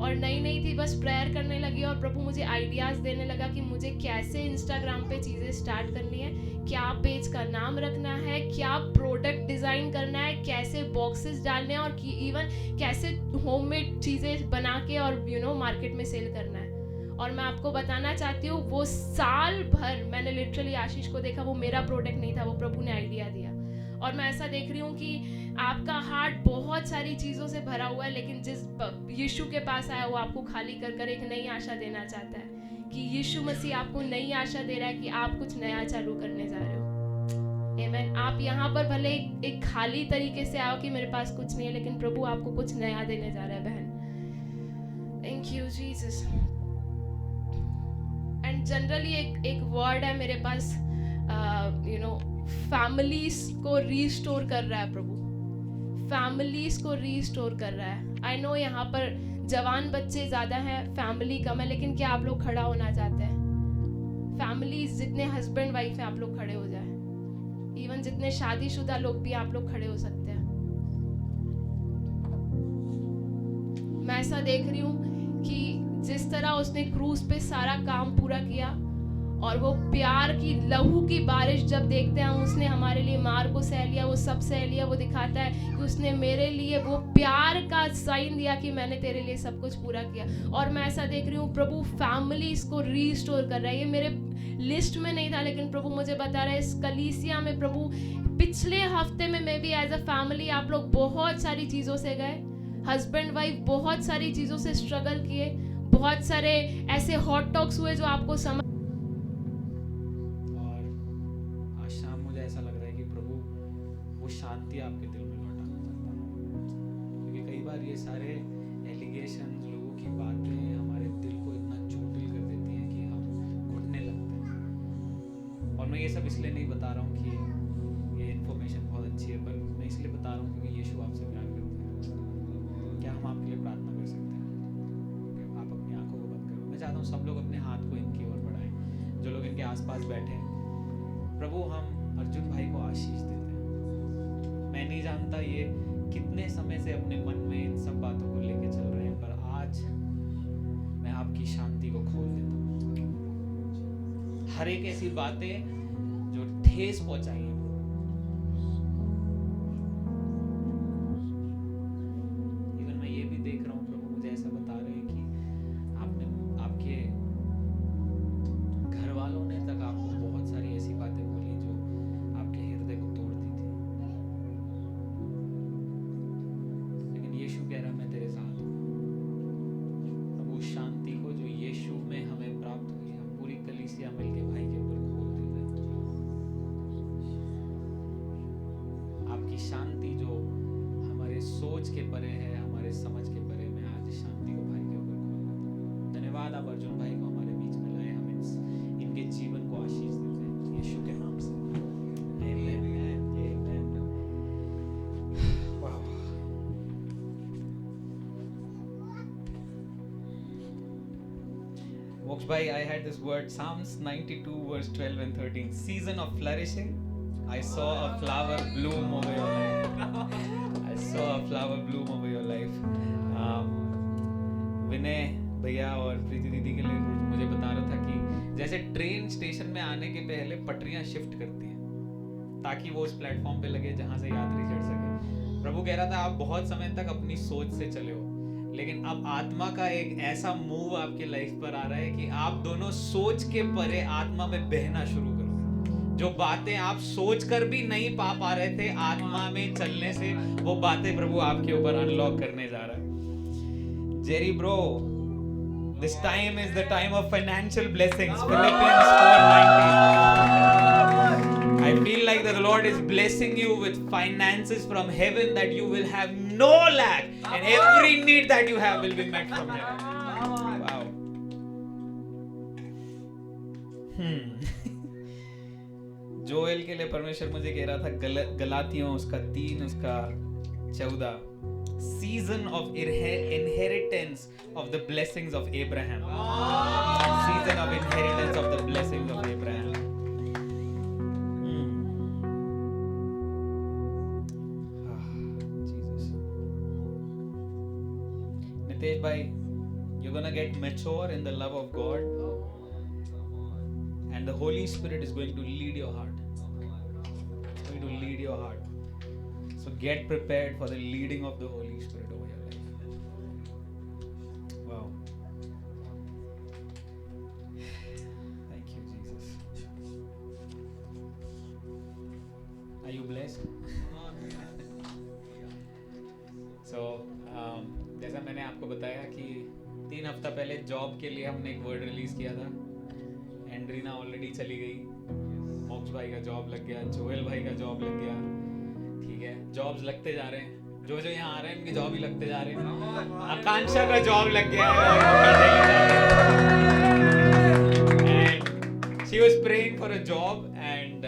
[SPEAKER 4] और नई थी, बस प्रेयर करने लगी और प्रभु मुझे आइडियाज़ देने लगा कि मुझे कैसे इंस्टाग्राम पे चीज़ें स्टार्ट करनी है, क्या पेज का नाम रखना है, क्या प्रोडक्ट डिज़ाइन करना है, कैसे बॉक्सेस डालने हैं और इवन कैसे होममेड चीज़ें बना के और मार्केट में सेल करना है। और मैं आपको बताना चाहती हूँ, वो साल भर मैंने लिटरली आशीष को देखा, वो मेरा प्रोडक्ट नहीं था, वो प्रभु ने आइडिया दिया। और मैं ऐसा देख रही हूँ कि आपका हार्ट बहुत सारी चीज़ों से भरा हुआ है, लेकिन जिस यीशु के पास आया वो आपको खाली कर कर एक नई आशा देना चाहता है कि यीशु मसीह आपको नई आशा दे रहा है कि आप कुछ नया चालू करने जा रहे हो। आमीन। आप यहाँ पर भले एक खाली तरीके से आओ कि मेरे पास कुछ नहीं है, लेकिन प्रभु आपको कुछ नया देने जा रहा है बहन। Thank you Jesus. And generally एक वर्ड है मेरे पास, फैमिलीज को रीस्टोर कर रहा है प्रभु, फैमिलीज को रीस्टोर कर रहा है। आई नो यहाँ पर जवान बच्चे ज़्यादा हैं, फैमिली कम है, लेकिन क्या आप लोग खड़ा होना चाहते हैं? फैमिलीज जितने हस्बैंड वाइफ हैं आप लोग खड़े हो जाए, इवन जितने शादीशुदा लोग भी आप लोग खड़े हो सकते हैं। मैं ऐसा देख रही हूँ कि जिस तरह उसने क्रूज पे सारा काम पूरा किया और वो प्यार की लहू की बारिश जब देखते हैं हम, उसने हमारे लिए मार को सह लिया, वो सब सह लिया, वो दिखाता है कि उसने मेरे लिए वो प्यार का साइन दिया कि मैंने तेरे लिए सब कुछ पूरा किया। और मैं ऐसा देख रही हूँ प्रभु फैमिली इसको रीस्टोर कर रहा है। ये मेरे लिस्ट में नहीं था, लेकिन प्रभु मुझे बता रहा है इस कलीसिया में प्रभु पिछले हफ्ते में मैं भी एज अ फैमिली आप लोग बहुत सारी चीज़ों से गए, हस्बैंड वाइफ बहुत सारी चीज़ों से स्ट्रगल किए, बहुत सारे ऐसे हॉट टॉक्स हुए जो आपको समझ।
[SPEAKER 1] और आज शाम मुझे ऐसा लग रहा है कि प्रभु वो शांति आपके दिल में लौटाना चाहता है, क्योंकि कई बार ये सारे एलिगेशन, लोगों की बातें हमारे दिल को इतना चोटिल कर देती हैं कि हम घुटने लगते हैं। और मैं ये सब इसलिए नहीं बता रहा हूँ कि ये इन्फॉर्मेशन बहुत अच्छी है, पर मैं इसलिए बता रहा हूँ क्योंकि यीशु आपसे प्यार करते हैं। क्या हम आपके लिए प्रार्थना कर सकते हैं? आप अपनी आंखों को बंद करो। मैं चाहता हूँ सब लोग अपने हाथ को इनकी ओर बढ़ाएं, जो लोग इनके आसपास बैठे हैं। प्रभु हम अर्जुन भाई को आशीष देते हैं। मैं नहीं जानता ये कितने समय से अपने मन में इन सब बातों को लेके चल रहे हैं, पर आज मैं आपकी शांति को खोल देता हूँ। हर एक ऐसी बातें जो ठेस पहुंचाई है, इवन मैं ये भी देख रहा हूँ प्रभु मुझे ऐसा बता रहे हैं कि आपने आपके घर वालों ने तक आपको बहुत सारी ऐसी बातें बोली जो आपके हृदय को तोड़ दी थी, लेकिन यीशु कह रहा मैं तेरे साथ हूँ। अब उस शांति को जो यीशु में हमें प्राप्त हुई, हम पूरी कलीसिया मिलके भाई के ऊपर खोल देते हैं। आपकी शांति जो हमारे सोच के परे है, हमारे समझ के परे, मैं आज शांति को भाई के ऊपर खोल देता हूँ। धन्यवाद आप अर्जुन भाई को हमारे बीच में लाए, हम इनके जीवन को आशीष देते हैं यीशु के नाम से। Moksha bhai, I had this word, Psalms 92 verse 12 and 13. Season of flourishing, I saw a flower bloom over your life. I saw a flower bloom over your life. विनय भैया और प्रीति दीदी के लिए मुझे बता रहा था कि जैसे ट्रेन स्टेशन में आने के पहले पटरियां शिफ्ट करती हैं ताकि वो उस प्लेटफॉर्म पे लगे जहां से यात्री चढ़ सके। प्रभु कह रहा था आप बहुत समय तक अपनी सोच से चले हो, लेकिन अब आत्मा का एक ऐसा मूव आपके लाइफ पर आ रहा है कि आप दोनों सोच के परे आत्मा में बहना शुरू करोगे। जो बातें आप सोच कर भी नहीं पा रहे थे, आत्मा में चलने से वो बातें प्रभु आपके ऊपर अनलॉक करने जा रहा है। Jerry bro, this time is the time of financial blessings. Philippians 4:19. I feel like that the Lord is blessing you with finances from heaven, that you will have no lack and every need that you have will be met from heaven. Wow. Joel के लिए परमेश्वर मुझे कह रहा था गलातियों उसका 3 उसका 14, season of inheritance of the blessings of Abraham. Season of inheritance of the blessings of Abraham. gonna get mature in the love of God, and the Holy Spirit is going to lead your heart. It's going to lead your heart. So get prepared for the leading of the Holy Spirit over your life. Wow. Thank you, Jesus. Are you blessed? So जैसा मैंने आपको बताया कि 3 हफ्ता पहले job के लिए हमने एक वर्ड रिलीज किया था. एंड्रीना ऑलरेडी चली गई, मोक्ष भाई का जॉब लग गया, जोएल भाई का जॉब लग गया. ठीक है, जॉब्स लगते जा रहे हैं. जो जो यहाँ आ रहे हैं उनके जॉब ही लगते जा रहे हैं. आकांक्षा का जॉब लग गया है and she was praying for a job and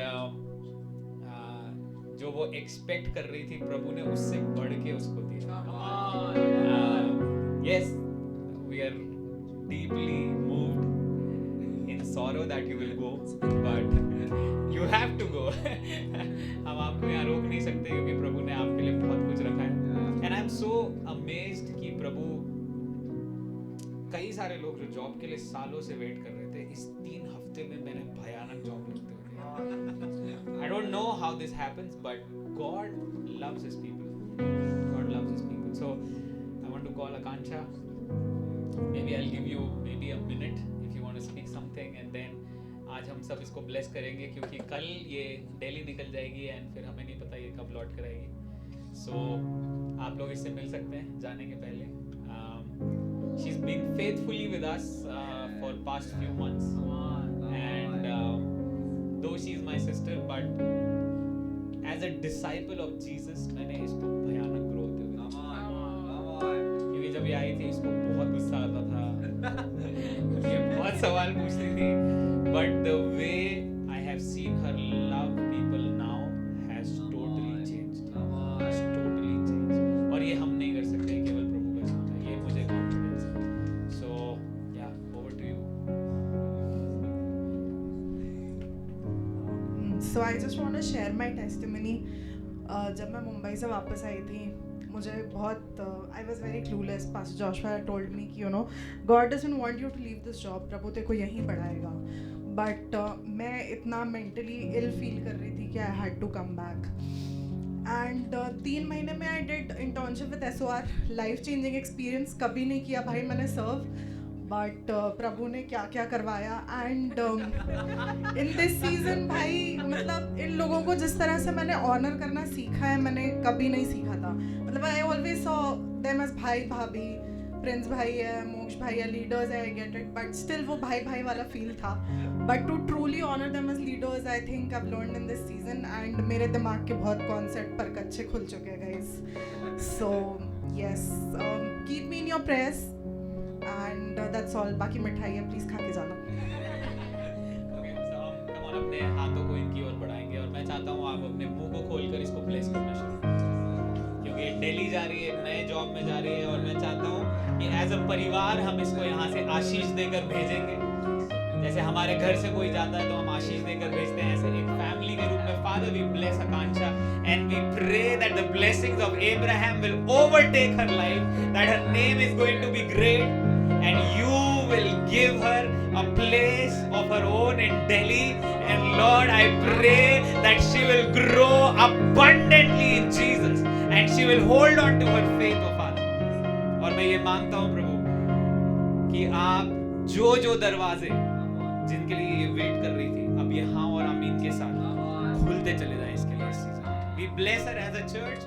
[SPEAKER 1] जो वो एक्सपेक्ट कर रही थी प्रभु ने उससे बढ़ के उसको दिया. Yes, we are deeply moved in sorrow that you will go, but you have to go. हम आपको यहाँ रोक नहीं सकते क्योंकि प्रभु ने आपके लिए बहुत कुछ रखा है. And I'm so amazed कि प्रभु, कई सारे लोग जो जॉब के लिए सालों से वेट कर रहे थे, इस 3 हफ्ते में मैंने भयानक जॉब लगते हुए देखा. I don't know how this happens, but God loves His people. God loves His people. So I want to call Akansha. Maybe I'll give you maybe a minute if you want to speak something, and then आज हम सब इसको bless करेंगे क्योंकि कल ये दिल्ली निकल जाएगी and फिर हमें नहीं पता ये कब लौट कर आएगी. So आप लोग इससे मिल सकते हैं जाने के पहले. She's been faithfully with us for past few months, and though she's my sister, but as a disciple of Jesus मैंने इसको भयानक growth हुई. क्योंकि जब ये आई थी इसको बहुत गुस्सा आता था, ये बहुत सवाल पूछती थी, but the way I have seen her love people now has totally changed. Has totally changed. और ये हम नहीं कर सकते, केवल प्रभु कर सकता है. ये मुझे confidence है. So yeah, over to you.
[SPEAKER 5] So I just want to share my testimony. जब मैं मुंबई से वापस आई थी, मुझे बहुत I was very clueless. Pastor Joshua told me कि God doesn't want you to leave this job. प्रभु तेरे को यहीं बढ़ाएगा. But मैं इतना mentally ill feel कर रही थी कि I had to come back. And 3 महीने में I did internship with SOR. Life changing experience. कभी नहीं किया भाई मैंने serve. बट प्रभु ने क्या क्या करवाया. एंड इन दिस सीजन भाई मतलब इन लोगों को जिस तरह से मैंने ऑनर करना सीखा है मैंने कभी नहीं सीखा था. मतलब I always saw them as भाई भाभी, प्रिंस भाई है, मोक्ष भाई है, लीडर्स है, I get it, but still वो भाई भाई वाला फील था. But to truly honour them as leaders I think I have learned in this season. And मेरे दिमाग के बहुत कॉन्सेप्ट पर कच्चे खुल चुके हैं guys. So yes, keep me in your prayers and that's all. बाकी मिठाई है, प्लीज खा के जाना.
[SPEAKER 1] Okay, so come on, अपने हाथों को इनकी ओर बढ़ाएंगे और मैं चाहता हूँ आप अपने मुंह को खोलकर इसको ब्लेस करना शुरू करें क्योंकि दिल्ली जा रही है, नए जॉब में जा रही है और मैं चाहता हूँ कि एज अ परिवार हम इसको यहाँ से आशीष देकर भेजेंगे. जैसे हमारे घर से कोई जाता है तो हम आशीष देकर भेजते हैं, ऐसे एक फैमिली के रूप में father we bless Akanksha and we pray that the blessings of Abraham will overtake her life, that her name is going to be great and you will give her a place of her own in Delhi. And Lord, I pray that she will grow abundantly in Jesus and she will hold on to her faith, oh Father. और मैं ये मांगता हूँ प्रभु कि आप जो जो दरवाजे जिनके लिए ये वेट कर रही थी अब ये हाँ और आमीन के साथ खुलते चले जाएं इसके लिए इस season. We bless her as a church